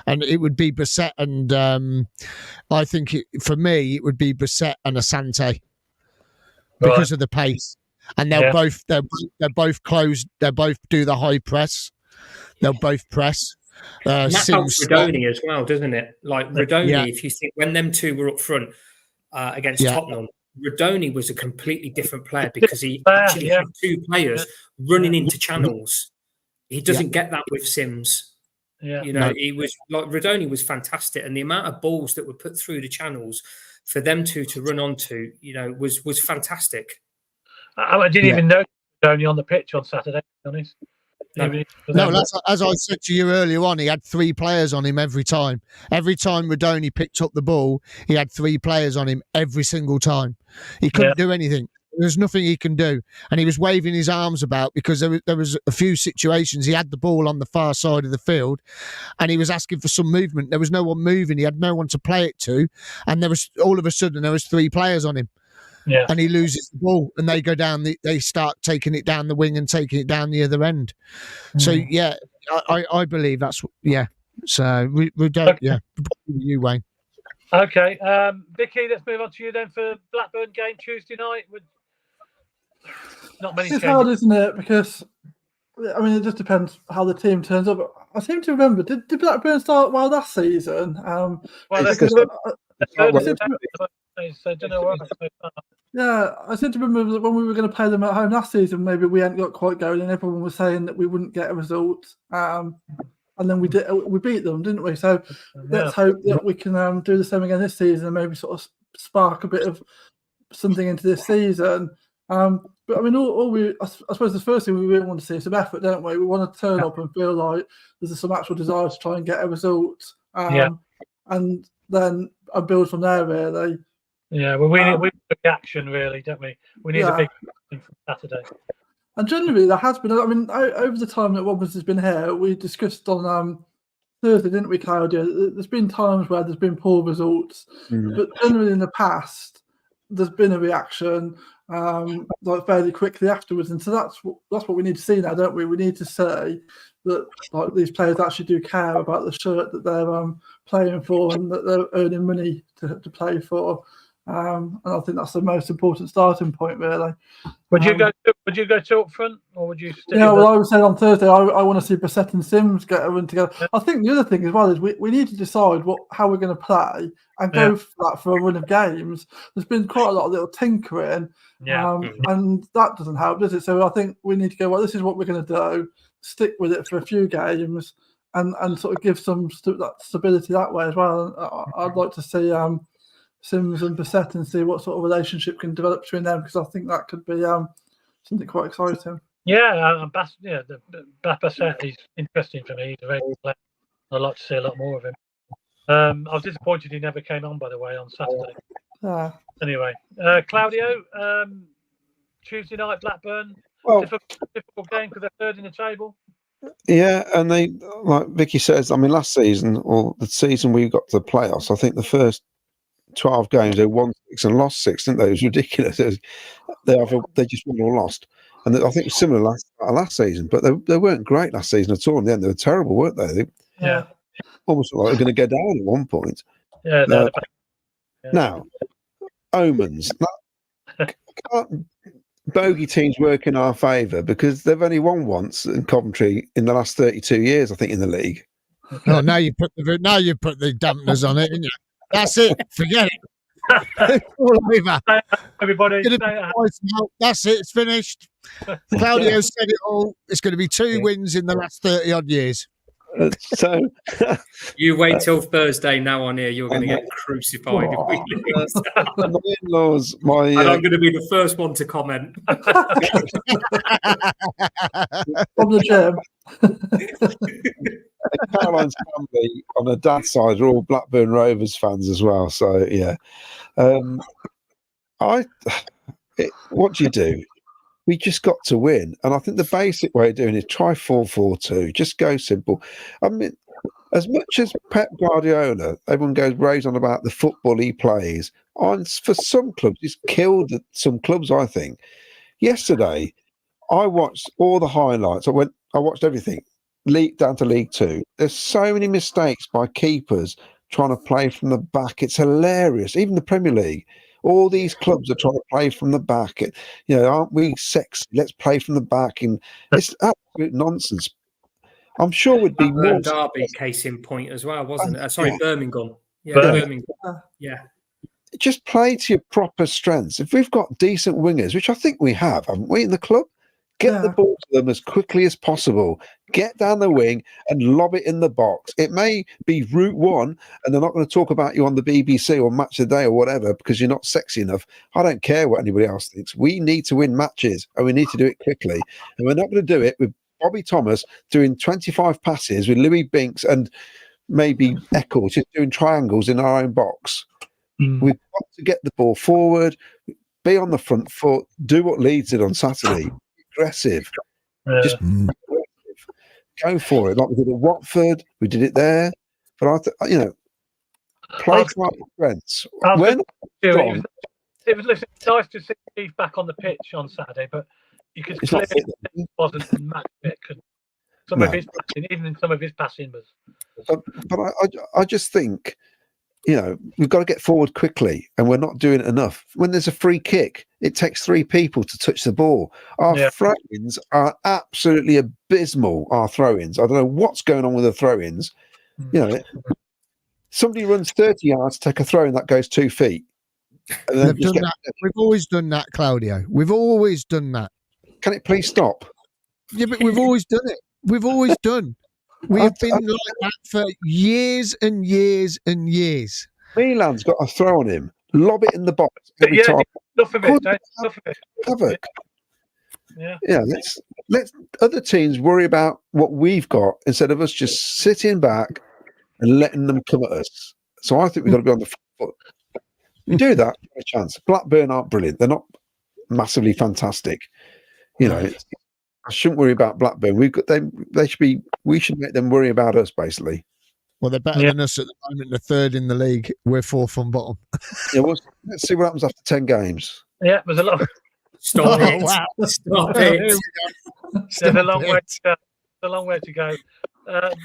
And it would be Bissett and I think for me it would be Bissett and Asante. Because of the pace, and they're both closed. They both do the high press. They'll both press. That helps Rodoni as well, doesn't it? Like Rodoni, if you think when them two were up front against Tottenham, Rodoni was a completely different player because he actually had two players running into channels. He doesn't get that with Sims. Yeah. You know, he was like Rodoni was fantastic, and the amount of balls that were put through the channels for them two to run onto, you know, was fantastic. I didn't even know Rodoni on the pitch on Saturday, to be honest. No, as I said to you earlier on, he had three players on him every time. Every time Rodoni picked up the ball, he had three players on him every single time. He couldn't do anything. There's nothing he can do. And he was waving his arms about because there was a few situations. He had the ball on the far side of the field and he was asking for some movement. There was no one moving. He had no one to play it to. And there was all of a sudden there was three players on him. Yeah. And he loses the ball and they go down, they start taking it down the wing and taking it down the other end. So, yeah, I believe that's, So we don't, you, Wayne. Okay. Vicky, let's move on to you then for Blackburn game Tuesday night. Not many changes. It's hard, isn't it? Because, I mean, it just depends how the team turns up. I seem to remember, did Blackburn start well last season? I seem to remember that when we were going to play them at home last season, maybe we hadn't got quite going and everyone was saying that we wouldn't get a result. And then we beat them, didn't we? So let's hope that we can do the same again this season and maybe sort of spark a bit of something into this season. But I mean, I suppose the first thing we really want to see is some effort, don't we? We want to turn up and feel like there's some actual desire to try and get a result, and then I build from there. Really, well, we need a action, really, don't we? We need a big thing from Saturday. And generally, there has been. I mean, over the time that Robbins has been here, we discussed on Thursday, didn't we, Claudia? There's been times where there's been poor results, but generally in the past, there's been a reaction. Like fairly quickly afterwards, and so that's what we need to see now, don't we? We need to say that like these players actually do care about the shirt that they're playing for and that they're earning money to play for. And I think that's the most important starting point, really. Would you go two up front, or would you? I was saying on Thursday, I want to see Bissett and Sims get a run together. I think the other thing as well is we need to decide how we're going to play and go for that for a run of games. There's been quite a lot of little tinkering, and that doesn't help, does it? So I think we need to go, well, this is what we're going to do, stick with it for a few games, and sort of give some stability that way as well. I'd like to see Sims and Bissett and see what sort of relationship can develop between them, because I think that could be something quite exciting. Bissett is interesting for me. He's a very good player. I'd like to see a lot more of him. I was disappointed he never came on, by the way, on Saturday. Anyway, Claudio, Tuesday night, Blackburn. Difficult game because they're third in the table. Yeah, and they, like Vicky says, I mean, last season, or the season we got to the playoffs, I think the first 12 games they won 6 and lost 6, didn't they? It was ridiculous. They just won or lost. And I think it was similar last season, but they weren't great last season at all. In the end, they were terrible, weren't they? Yeah. Almost like they're going to go down at one point. Yeah. Now, omens. Can't bogey teams work in our favour because they've only won once in Coventry in the last 32 years, I think, in the league. Oh, now you put the dampeners on it, didn't you? That's it. Forget it. It's all over. Everybody, that's it. It's finished. Claudio said it all. It's going to be 2 wins in the last 30 odd years. So you wait till Thursday. Now on here, you're going to get crucified if we lose. My in-laws, and I'm going to be the first one to comment. From the gym. Caroline's family on her dad's side are all Blackburn Rovers fans as well. So yeah, what do you do? We just got to win, and I think the basic way of doing it is try 4-4-2. Just go simple. I mean, as much as Pep Guardiola, everyone raves on about the football he plays. For some clubs, he's killed some clubs. I think. Yesterday, I watched all the highlights. I watched everything. Down to League Two. There's so many mistakes by keepers trying to play from the back. It's hilarious. Even the Premier League, all these clubs are trying to play from the back. Aren't we sexy? Let's play from the back, and it's absolute nonsense. I'm sure we'd be more. Derby case in point as well, wasn't it? Sorry, Birmingham. Yeah, Birmingham. Yeah. Just play to your proper strengths. If we've got decent wingers, which I think we have, haven't we, in the club? Get the ball to them as quickly as possible. Get down the wing and lob it in the box. It may be route one, and they're not going to talk about you on the BBC or Match of the Day or whatever because you're not sexy enough. I don't care what anybody else thinks. We need to win matches, and we need to do it quickly. And we're not going to do it with Bobby Thomas doing 25 passes with Louis Binks and maybe Eccles just doing triangles in our own box. We've got to get the ball forward, be on the front foot, do what Leeds did on Saturday. Aggressive. Just aggressive. Go for it. Like we did at Watford, we did it there. But play to our strengths. It was nice to see Steve back on the pitch on Saturday, but you could clearly it wasn't a match fit. Some of his passing, even in some of his passing was. But I just think, we've got to get forward quickly, and we're not doing it enough. When there's a free kick, it takes 3 people to touch the ball. Our throw-ins are absolutely abysmal, our throw-ins. I don't know what's going on with the throw-ins. Somebody runs 30 yards, take a throw-in that goes 2 feet. And then We've always done that, Claudio. We've always done that. Can it please stop? Yeah, but we've always done it. We've always done. We have been like that for years and years and years. Milan's got a throw on him. Lob it in the box every time. Enough of it. Havoc. Yeah. Let's other teams worry about what we've got instead of us just sitting back and letting them come at us. So I think we've got to be on the front foot. We do that, a chance. Blackburn aren't brilliant. They're not massively fantastic. I shouldn't worry about Blackburn. They should be. We should make them worry about us, basically. Well, they're better than us at the moment. They're third in the league. We're fourth from bottom. Let's see what happens after 10 games. Yeah, there's a lot. Stop it! Wow. Stop it! There's a long way to go. A long way to go.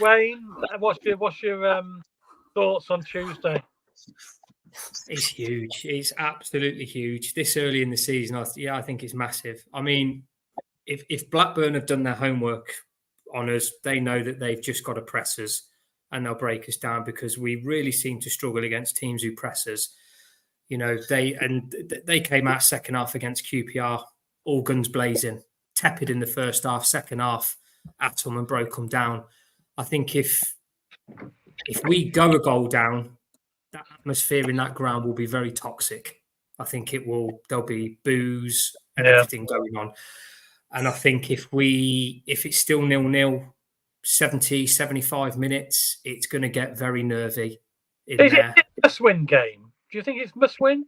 Wayne, what's your thoughts on Tuesday? It's huge. It's absolutely huge. This early in the season, I think it's massive. I mean, if Blackburn have done their homework on us, they know that they've just got to press us and they'll break us down because we really seem to struggle against teams who press us. They came out second half against QPR, all guns blazing, tepid in the first half, second half, at them and broke them down. I think if we go a goal down, that atmosphere in that ground will be very toxic. I think there'll be boos and everything going on. And I think if it's still 0-0, 70, 75 minutes, it's going to get very nervy. Is it a must-win game? Do you think it's must-win?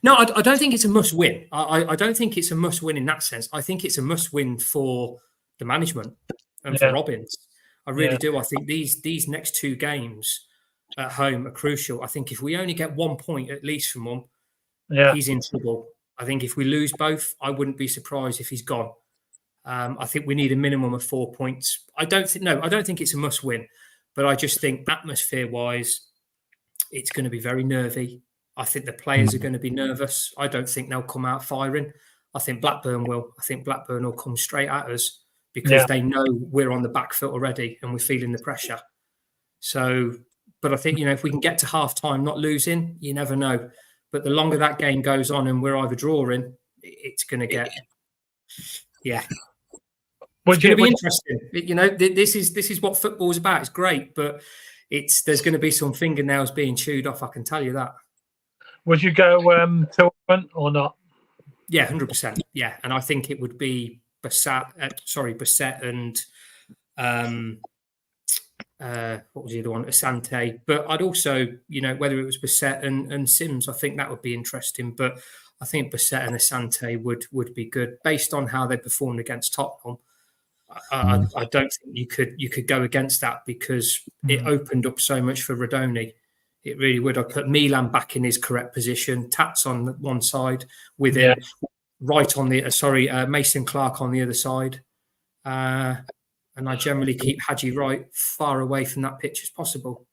No, I don't think it's a must-win. I don't think it's a must-win in that sense. I think it's a must-win for the management and for Robbins. I really do. I think these next 2 games at home are crucial. I think if we only get 1 point at least from them, he's in trouble. I think if we lose both, I wouldn't be surprised if he's gone. I think we need a minimum of 4 points. I don't think it's a must win, but I just think atmosphere-wise, it's going to be very nervy. I think the players are going to be nervous. I don't think they'll come out firing. I think Blackburn will. I think Blackburn will come straight at us because they know we're on the back foot already and we're feeling the pressure. So, but I think, if we can get to half-time not losing, you never know. But the longer that game goes on and we're either drawing, it's going to get, It's going to be interesting. This is what football's about. It's great, but there's going to be some fingernails being chewed off. I can tell you that. Would you go to earnt or not? Yeah, 100%. Yeah, and I think it would be Bassett and what was the other one? Asante. But I'd also, whether it was Bassett and Sims, I think that would be interesting. But I think Bassett and Asante would be good based on how they performed against Tottenham. I don't think you could go against that because it opened up so much for Rodoni. It really would. I put Milan back in his correct position, Tats on one side with him, right on the Mason Clark on the other side, and I generally keep Hadji Wright far away from that pitch as possible.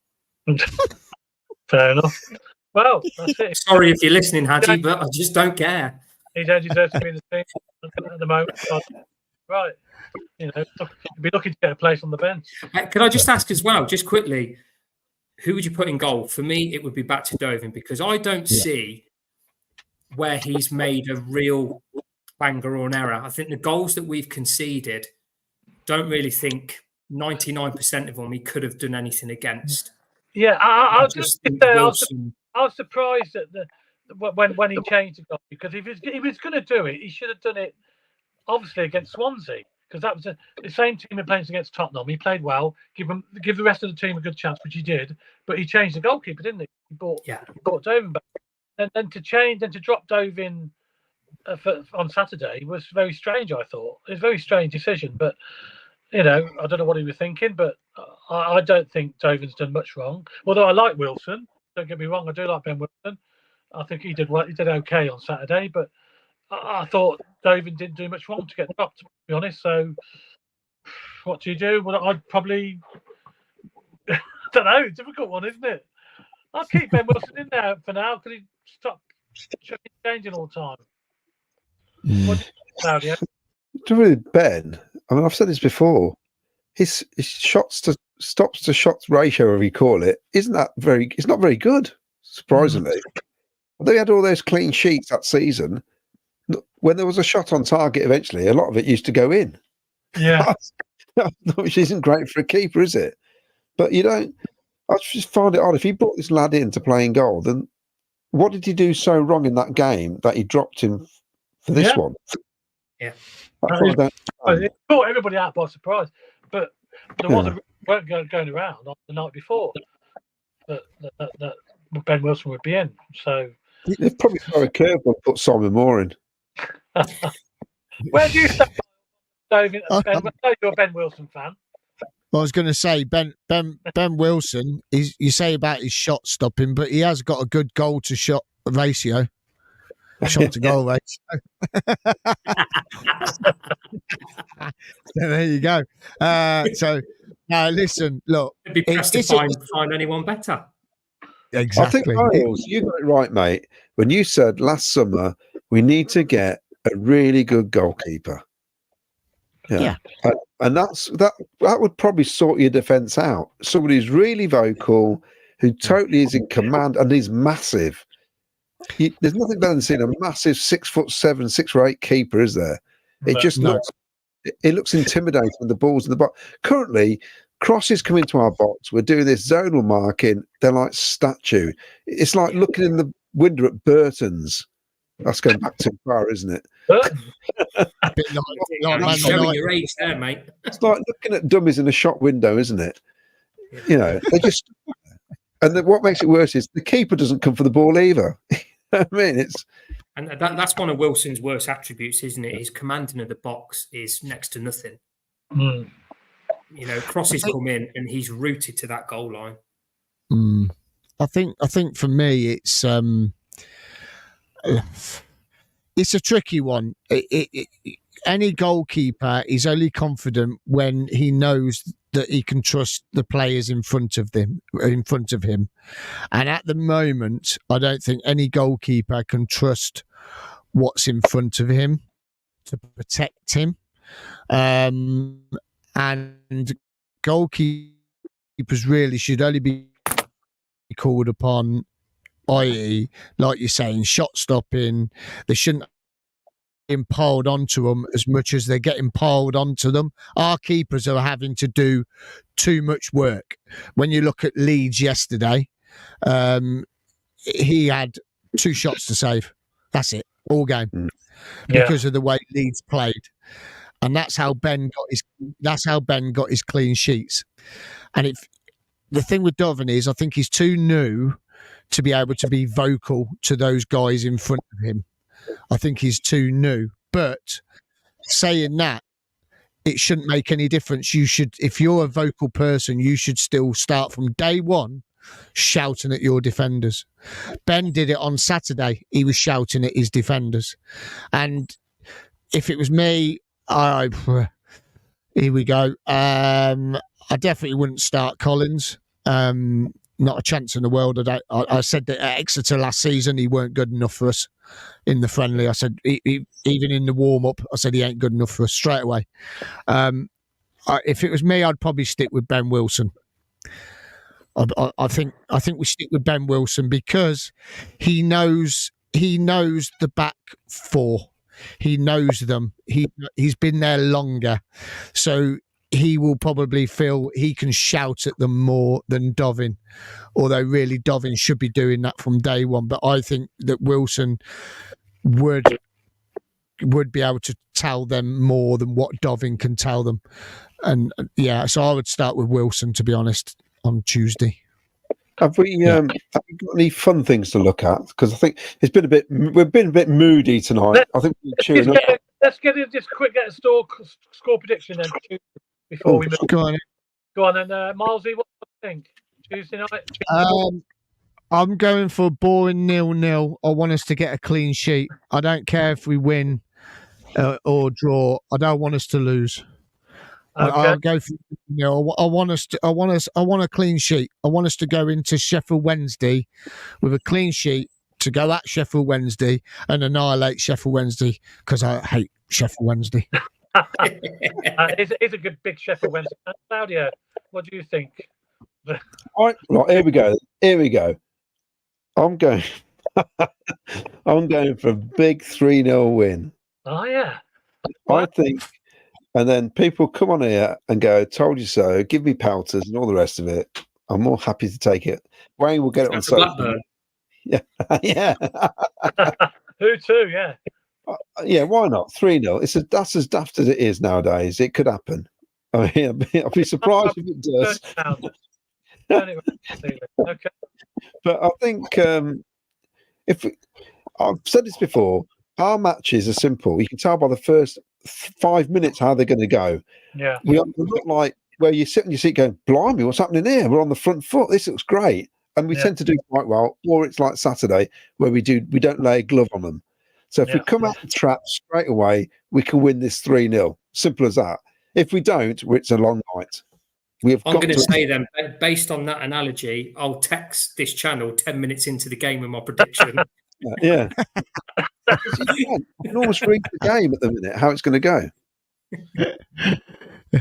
Fair enough. Well, that's it. Sorry if you're listening, Hadji, but I just don't care. He don't deserve to be in the team at the moment. Right. You'd be looking to get a place on the bench. Can I just ask as well, just quickly, who would you put in goal? For me, it would be back to Dovin because I don't see where he's made a real banger or an error. I think the goals that we've conceded, don't really think 99% of them he could have done anything against. Yeah, I was surprised that when he changed the goal because if he was going to do it, he should have done it obviously against Swansea. Because that was the same team he played against Tottenham. He played well, give the rest of the team a good chance, which he did. But he changed the goalkeeper, didn't he? He brought Dovin back, and then to drop Dovin on Saturday was very strange. I thought it was a very strange decision. But I don't know what he was thinking. But I don't think Dovin's done much wrong. Although I like Wilson, don't get me wrong, I do like Ben Wilson. I think he did well. He did okay on Saturday, but I thought Dovin didn't do much wrong to get dropped, to be honest. So, what do you do? Well, I'd probably, I don't know, difficult one, isn't it? I'll keep Ben Wilson in there for now. Could he stop changing all the time? What do you think, Claudio? With Ben, I mean, I've said this before. His stops to shots ratio, whatever you call it, it's not very good, surprisingly. Although he had all those clean sheets that season, when there was a shot on target, eventually, a lot of it used to go in. Yeah. Which isn't great for a keeper, is it? But I just find it odd. If he brought this lad in to play in goal, then what did he do so wrong in that game that he dropped him for this one? Yeah. It caught everybody out by surprise. But there was a work going around the night before that Ben Wilson would be in. So they've probably throw a curveball and put Simon Moore in. Where do you stand, David? I know you're a Ben Wilson fan. I was going to say Ben Wilson. You say about his shot stopping, but he has got a good goal to shot ratio. Shot to goal ratio. So there you go. Listen, look. It'd be pressed to find anyone better. Exactly. I think, Miles, you got it right, mate. When you said last summer we need to get a really good goalkeeper. Yeah. And that would probably sort your defence out. Somebody who's really vocal, who totally is in command and is massive. There's nothing better than seeing a massive 6'7", 6'8" keeper, is there? It looks intimidating when the ball's in the box. Currently, crosses come into our box. We're doing this zonal marking. They're like statue. It's like looking in the window at Burton's. That's going back too far, isn't it? Showing your age there, mate. It's like looking at dummies in a shop window, isn't it? They just. And then what makes it worse is the keeper doesn't come for the ball either. I mean, that's one of Wilson's worst attributes, isn't it? His commanding of the box is next to nothing. Crosses come in and he's rooted to that goal line. I think for me it's a tricky one. any goalkeeper is only confident when he knows that he can trust the players in front of him. And at the moment, I don't think any goalkeeper can trust what's in front of him to protect him. And goalkeepers really should only be called upon, i.e., like you're saying, shot stopping. They shouldn't be piled onto them as much as they're getting piled onto them. Our keepers are having to do too much work. When you look at Leeds yesterday, he had 2 shots to save. That's it, all game, because of the way Leeds played. And that's how Ben got his clean sheets. And the thing with Doven is, I think he's too new to be able to be vocal to those guys in front of him. I think he's too new. But saying that, it shouldn't make any difference. You should, if you're a vocal person, you should still start from day one shouting at your defenders. Ben did it on Saturday. He was shouting at his defenders. And if it was me, here we go. I definitely wouldn't start Collins. Not a chance in the world. I said that at Exeter last season, he weren't good enough for us in the friendly. I said, even in the warm-up, I said he ain't good enough for us straight away. If it was me, I'd probably stick with Ben Wilson. I think we stick with Ben Wilson because he knows the back four. He knows them. He's been there longer. So he will probably feel he can shout at them more than Dovin, although really Dovin should be doing that from day one. But I think that Wilson would be able to tell them more than what Dovin can tell them. And so I would start with Wilson, to be honest, on Tuesday. Have we got any fun things to look at? Because I think we've been a bit moody tonight. I think we're cheering up. Let's get a score prediction then before we move. Go on, and Milesy, what do you think? Tuesday night. I'm going for a boring 0-0. I want us to get a clean sheet. I don't care if we win or draw. I don't want us to lose. Okay. I'll go for I want a clean sheet. I want us to go into Sheffield Wednesday with a clean sheet, to go at Sheffield Wednesday and annihilate Sheffield Wednesday, because I hate Sheffield Wednesday. It's a good big Sheffield Wednesday. Claudia, what do you think? All right, here we go. I'm going for a big 3-0 win. Oh yeah. I think. And then people come on here and go, "Told you so." Give me pelters and all the rest of it. I'm more happy to take it. Wayne will get it on social. Yeah, yeah. Who too? Yeah. Yeah. Why not? 3-0. That's as daft as it is nowadays. It could happen. I mean, I'll be surprised if it does. Okay. But I think I've said this before, our matches are simple. You can tell by the first 5 minutes how they're going to go. Yeah. We look like where you sit in your seat going, "Blimey, what's happening here? We're on the front foot. This looks great." And we tend to do quite well. Or it's like Saturday where we don't lay a glove on them. So if we come out the trap straight away, we can win this 3-0. Simple as that. If we don't, it's a long night. I'm going to say then, based on that analogy, I'll text this channel 10 minutes into the game with my prediction. Yeah. You can almost read the game at the minute, how it's going to go.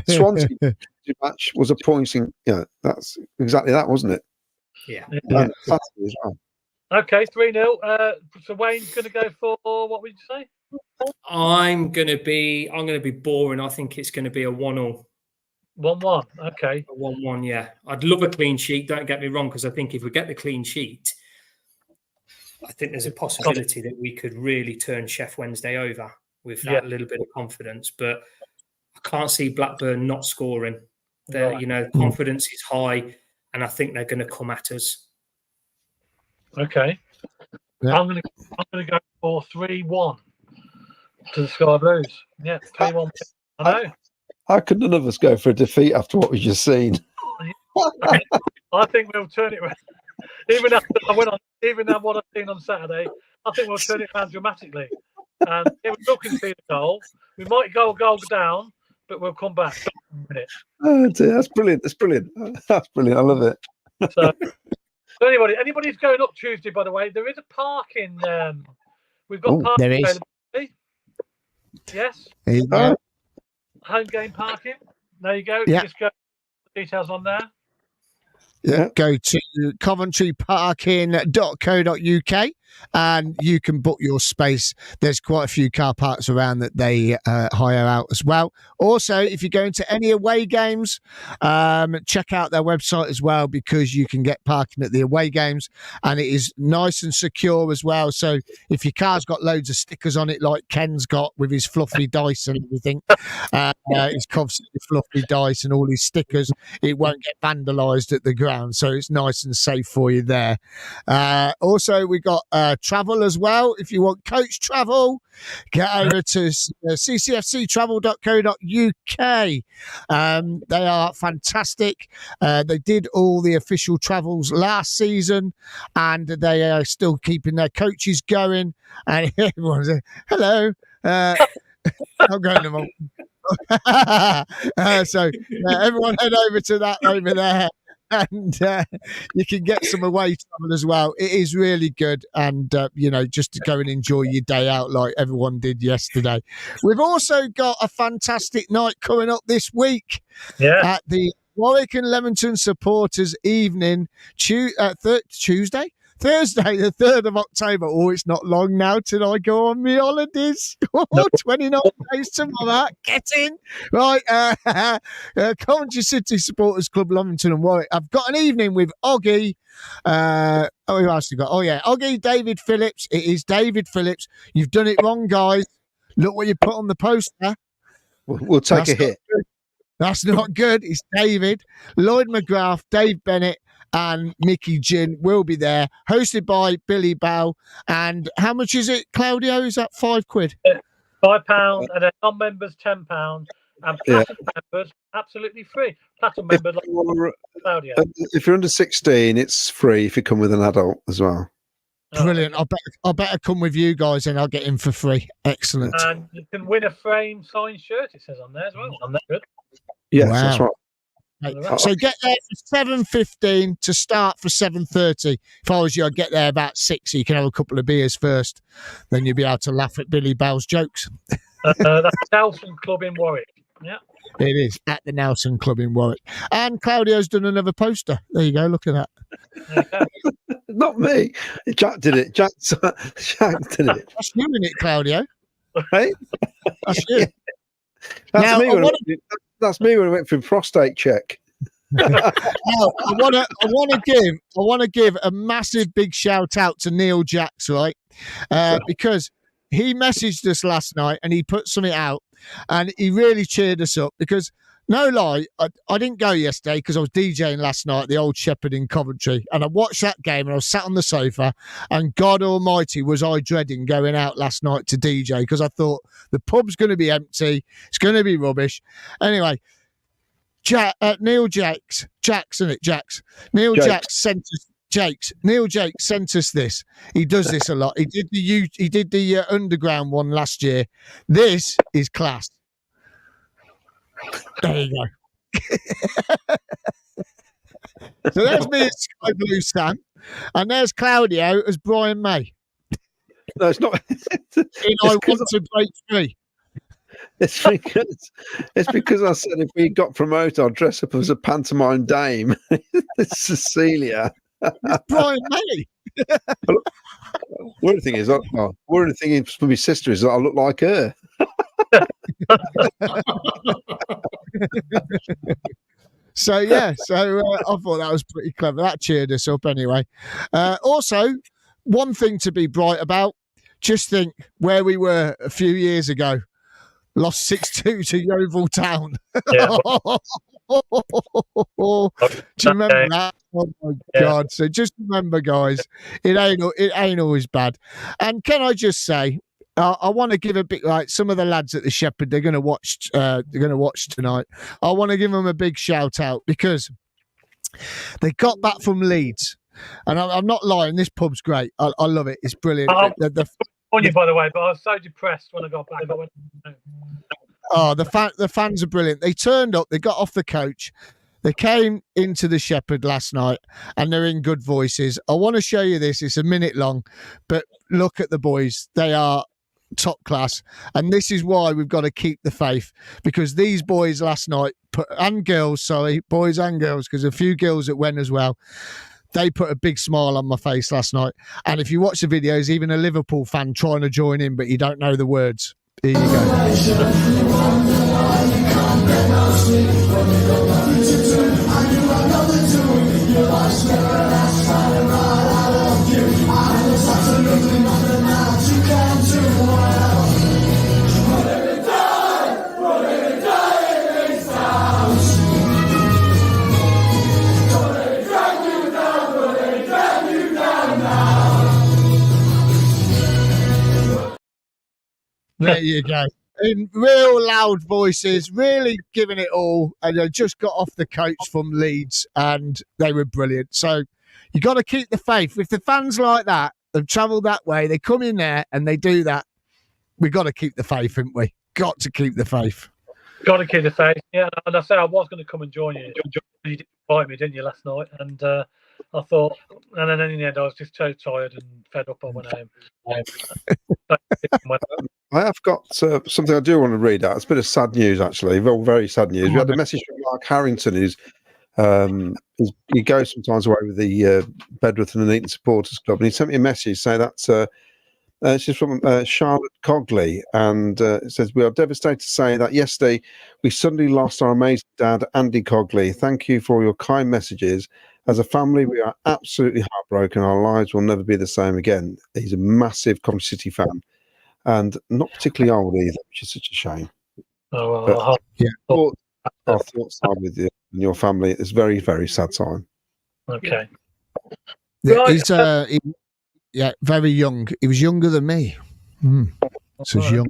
Swansea match was a pointing, that's exactly that, wasn't it? Yeah. Saturday as well. Okay, 3-0. So Wayne's going to go for, what would you say? I'm going to be boring. I think it's going to be a 1-1. 1-1. Okay. A 1-1. Yeah, I'd love a clean sheet. Don't get me wrong, because I think if we get the clean sheet, I think there's a possibility that we could really turn Chef Wednesday over with that little bit of confidence. But I can't see Blackburn not scoring. Confidence is high, and I think they're going to come at us. Okay. Yeah. I'm going to go for 3-1 to the Sky Blues. Yeah, 3-1. I know. How could none of us go for a defeat after what we've just seen? I think we'll turn it around. Even after what I've seen on Saturday, I think we'll turn it around dramatically. And we'll concede a goal, We might go down, but we'll come back in a minute. Oh dear, that's brilliant. That's brilliant. That's brilliant. I love it. So anybody's going up Tuesday, by the way, there is a parking. We've got parking there is. availability. Yes. There you go. Home game parking. There you go. Yeah. Just go details on there. Yeah. Go to coventryparking.co.uk and you can book your space. There's quite a few car parks around that they hire out as well. Also, if you're going to any away games, check out their website as well, because you can get parking at the away games and it is nice and secure as well. So if your car's got loads of stickers on it, like Ken's got with his fluffy dice and everything, his Coventry City fluffy dice and all his stickers, it won't get vandalised at the ground. So it's nice and safe for you there. Also, we got travel as well. If you want coach travel, get over to ccfctravel.co.uk. They are fantastic. They did all the official travels last season and they are still keeping their coaches going. And everyone's like, hello. I'm going to so everyone head over to that over there. And you can get some away travel as well. It is really good, and just to go and enjoy your day out like everyone did yesterday. We've also got a fantastic night coming up this week at the Warwick and Leamington Supporters Evening, Thursday, the 3rd of October. Oh, it's not long now till I go on my holidays. 29 days tomorrow. Get in. Right. Coventry City Supporters Club, Leamington and Warwick. I've got an evening with Oggy. Who else have got? Oh, yeah. Oggy, David Phillips. It is David Phillips. You've done it wrong, guys. Look what you put on the poster. We'll take a hit. That's not good. It's David, Lloyd McGrath, Dave Bennett, and Mickey Gin will be there, hosted by Billy Bell. And how much is it, Claudio? Is that £5? £5, and then non-members £10, and platinum members absolutely free. Platinum members, like Claudio. If you're under 16, it's free if you come with an adult as well. Brilliant. I better come with you guys and I'll get in for free. Excellent. And you can win a frame signed shirt, it says on there as well. On that good. Yes, wow. That's right. Right. So get there for 7:15 to start for 7:30. If I was you, I'd get there about 6 so you can have a couple of beers first. Then you'll be able to laugh at Billy Bell's jokes. That's Nelson Club in Warwick. Yeah. It is at the Nelson Club in Warwick. And Claudio's done another poster. There you go. Look at that. Not me. Jack did it. Jack did it. That's you in it, Claudio. Hey? That's you. That's me when I went for a prostate check. Now, I want to give a massive big shout out to Neil Jacks, right? Because he messaged us last night and he put something out and he really cheered us up because, no lie, I didn't go yesterday because I was DJing last night at the Old Shepherd in Coventry, and I watched that game and I was sat on the sofa, and God Almighty was I dreading going out last night to DJ because I thought the pub's going to be empty, it's going to be rubbish. Anyway, Neil Jacks sent us this. He does this a lot. He did the underground one last year. This is class. There you go. So there's me as Sky Blue Sam, and there's Claudio as Brian May. No, it's not. I want to break free. It's because I said if we got promoted, I'd dress up as a pantomime dame. It's Cecilia. It's Brian May. One thing is for my sister is that I look like her. So I thought that was pretty clever. That cheered us up anyway. Also, one thing to be bright about, just think where we were a few years ago. Lost 6-2 to Yeovil Town. Yeah. Do you remember that? Oh my God. So just remember, guys, it ain't always bad. And can I just say, I want to give a bit, like some of the lads at the Shepherd, they're going to watch tonight. I want to give them a big shout out because they got back from Leeds, and I'm not lying. This pub's great. I love it. It's brilliant. on you, by the way, but I was so depressed when I got back. I went, Oh, the fans are brilliant. They turned up, they got off the coach, they came into the Shepherd last night, and they're in good voices. I want to show you this. It's a minute long, but look at the boys. They are top class, and this is why we've got to keep the faith, because these boys last night boys and girls, because a few girls that went as well, they put a big smile on my face last night. And if you watch the videos, even a Liverpool fan trying to join in, but you don't know the words. Here you go. There you go. In real loud voices, really giving it all. And they just got off the coach from Leeds, and they were brilliant. So you got to keep the faith. If the fans like that, they've travelled that way, they come in there and they do that, we got to keep the faith, haven't we? Got to keep the faith. Got to keep the faith. Yeah, and I said I was going to come and join you. You did invite me, didn't you, last night? And I thought, and then in the end, I was just so tired and fed up. I went home. I have got something I do want to read out. It's a bit of sad news, actually. Well, very sad news. We had a message from Mark Harrington, he goes sometimes away with the Bedworth and the Eton Supporters Club, and he sent me a message saying that this is from Charlotte Cogley, and it says, "We are devastated to say that yesterday we suddenly lost our amazing dad, Andy Cogley. Thank you for your kind messages. As a family, we are absolutely heartbroken. Our lives will never be the same again." He's a massive Coventry City fan, and not particularly old either, which is such a shame. Oh, but, yeah, our thoughts are with you and your family. It's a very, very sad time. Okay. Yeah, he's very young. He was younger than me. So he's young.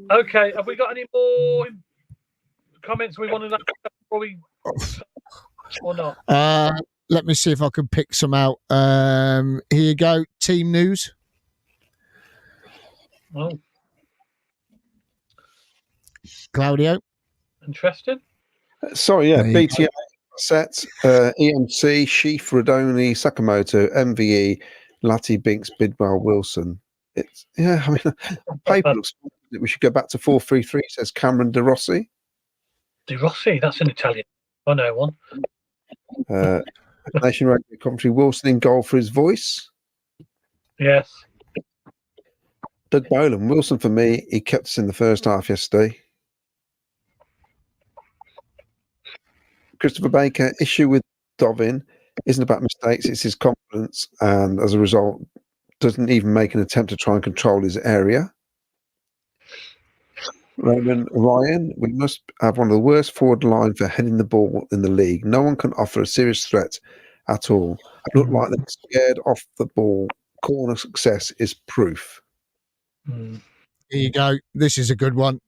Okay, have we got any more comments we want to know before we, or not? Let me see if I can pick some out. Here you go. Team news. Oh. Claudio. Interesting. Sorry, yeah. BTA set, EMC, Sheaf, Radoni, Sakamoto, MVE, Latti, Binks, Bidwell, Wilson. It's I mean, paper looks. We should go back to 4-3-3. Says Cameron De Rossi. De Rossi, that's an Italian. I know one. Nation Radio Coventry, Wilson in goal for his voice. Yes. Doug Boland, Wilson for me. He kept us in the first half yesterday. Christopher Baker, issue with Dovin isn't about mistakes, it's his confidence, and as a result, doesn't even make an attempt to try and control his area. Roman Ryan, we must have one of the worst forward line for heading the ball in the league. No one can offer a serious threat at all. Look like they're scared off the ball. Corner success is proof. Here you go. This is a good one.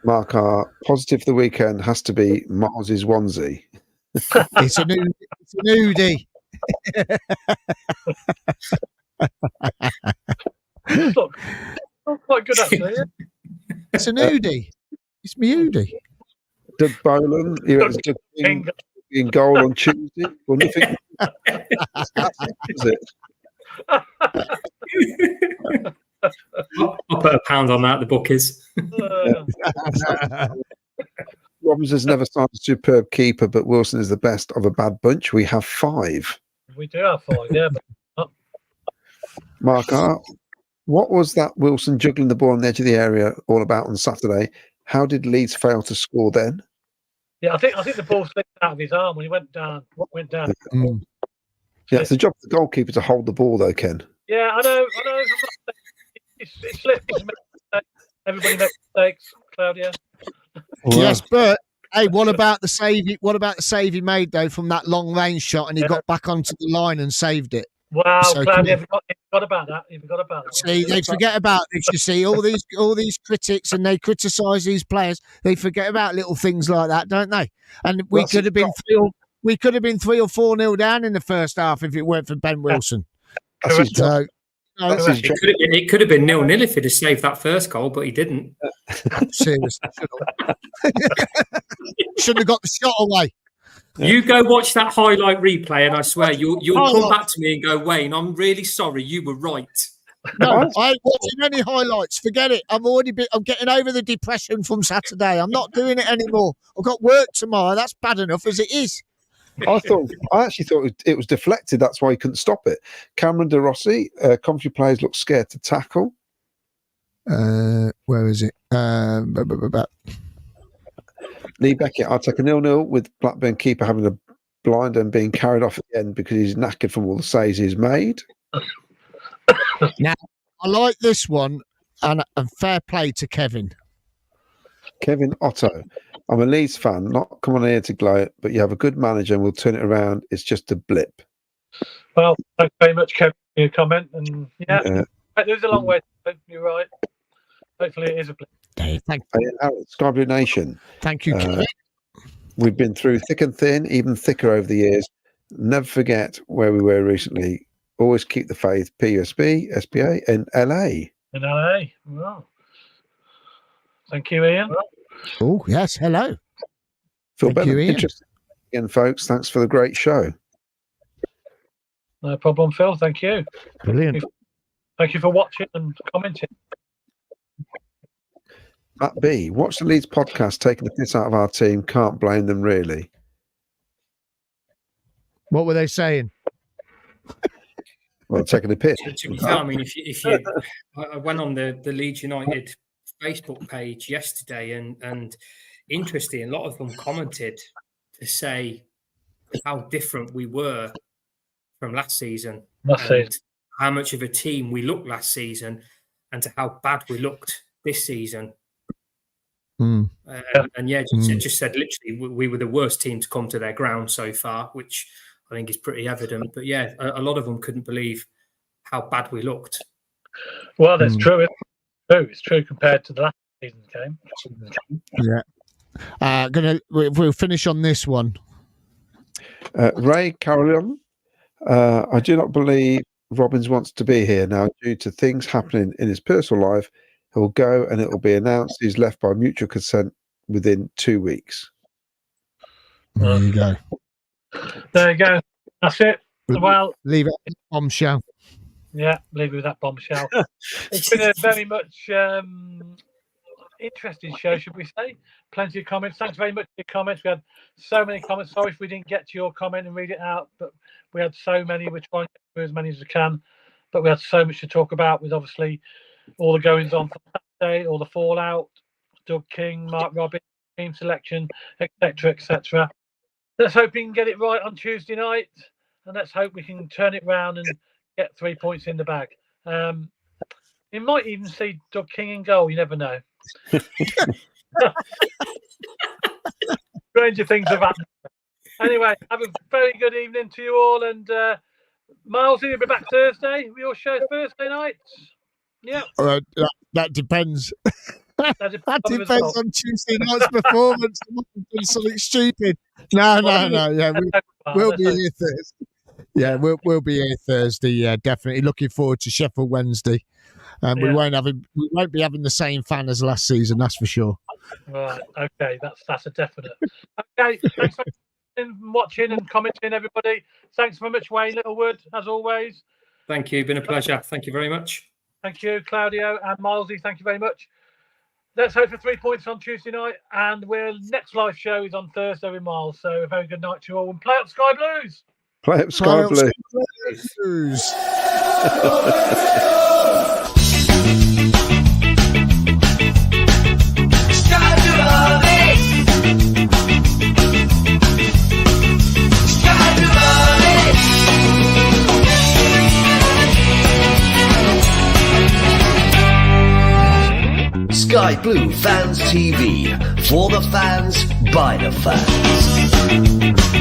Mark, our positive for the weekend has to be Miles's onesie. It's a nudie. Look, quite good actually. Yeah? It's a nudie. It's me nudie. Doug Boland, he was in goal on Tuesday. What do you think? Is it? I'll put £1 on that. The book is. Robbins has never signed a superb keeper, but Wilson is the best of a bad bunch. We have 5. We do have 5, yeah. But... Mark, what was that Wilson juggling the ball on the edge of the area all about on Saturday? How did Leeds fail to score then? Yeah, I think the ball slipped out of his arm when he went down. Yeah, it's the job of the goalkeeper to hold the ball, though, Ken. Yeah, I know. It slipped. Everybody makes mistakes, Claudia. Yes, but hey, what about the save? What about the save he made though from that long range shot, and he got back onto the line and saved it? Wow, so Claudia, you forgot about that. You forgot about that. See, they forget about this. You see, all these critics, and they criticise these players. They forget about little things like that, don't they? And we could have been 3 or 4 nil down in the first half if it weren't for Ben Wilson. So, No, it could have been 0-0 if he'd have saved that first goal, but he didn't. Seriously, shouldn't have got the shot away. You go watch that highlight replay, and I swear you'll come back to me and go, Wayne, I'm really sorry, you were right. No, I ain't watching any highlights. Forget it. I'm getting over the depression from Saturday. I'm not doing it anymore. I've got work tomorrow. That's bad enough as it is. I actually thought it was deflected. That's why he couldn't stop it. Cameron De Rossi, Coventry players look scared to tackle. Where is it? Lee Beckett, I'll take a 0-0 with Blackburn keeper having a blind and being carried off at the end because he's knackered from all the saves he's made. Now, I like this one, and fair play to Kevin. Kevin Otto, I'm a Leeds fan, not come on here to gloat, but you have a good manager and we'll turn it around. It's just a blip. Well, thanks very much, Kevin, for your comment. And there's a long way. You're right. Hopefully, it is a blip. Thank you. Sky Blue Nation. Thank you, Kevin. We've been through thick and thin, even thicker over the years. Never forget where we were recently. Always keep the faith. PUSB, SPA, and LA. In LA. Wow. Thank you, Ian. Oh, yes. Hello. Phil Thank you, Bennett. Ian. Interesting again, folks. Thanks for the great show. No problem, Phil. Thank you. Brilliant. Thank you for watching and commenting. Matt B, watch the Leeds podcast taking the piss out of our team. Can't blame them, really. What were they saying? Well, taking the piss. To be fair, I mean, if you I went on the Leeds United Facebook page yesterday, and interesting, a lot of them commented to say how different we were from last season. How much of a team we looked last season, and to how bad we looked this season. Just said literally we were the worst team to come to their ground so far, which I think is pretty evident. But yeah, a lot of them couldn't believe how bad we looked. Well, that's true. It's true compared to the last season's game. Yeah. We'll finish on this one. Ray Carolyn, I do not believe Robbins wants to be here now due to things happening in his personal life. He'll go and it will be announced he's left by mutual consent within 2 weeks. There you go. There you go. That's it. Well, leave it at bombshell. Yeah, leave it with that bombshell. It's been a very much interesting show, should we say? Plenty of comments. Thanks very much for your comments. We had so many comments. Sorry if we didn't get to your comment and read it out, but we had so many. We're trying to get through as many as we can, but we had so much to talk about with obviously all the goings on for Saturday, all the fallout, Doug King, Mark Robbins, team selection, etc., etc. Let's hope we can get it right on Tuesday night, and let's hope we can turn it round and get 3 points in the bag. You might even see Doug King in goal. You never know. Stranger things have happened. Anyway, have a very good evening to you all, and Miles, you'll be back Thursday. Your show Thursday nights. Yeah. That depends. That depends on Tuesday night's performance. I must have done something stupid. No. Yeah, we'll be here Thursday. Yeah, we'll be here Thursday. Yeah, definitely. Looking forward to Sheffield Wednesday. We won't be having the same fan as last season. That's for sure. Right. Okay. That's a definite. Okay. Thanks for watching and commenting, everybody. Thanks very much, Wayne Littlewood, as always. Thank you. Been a pleasure. Thank you very much. Thank you, Claudio and Milesy. Thank you very much. Let's hope for 3 points on Tuesday night, and our next live show is on Thursday with Miles. So a very good night to you all, and play up Sky Blues. Play up Sky Blues. Sky Blue Fans TV, for the fans, by the fans.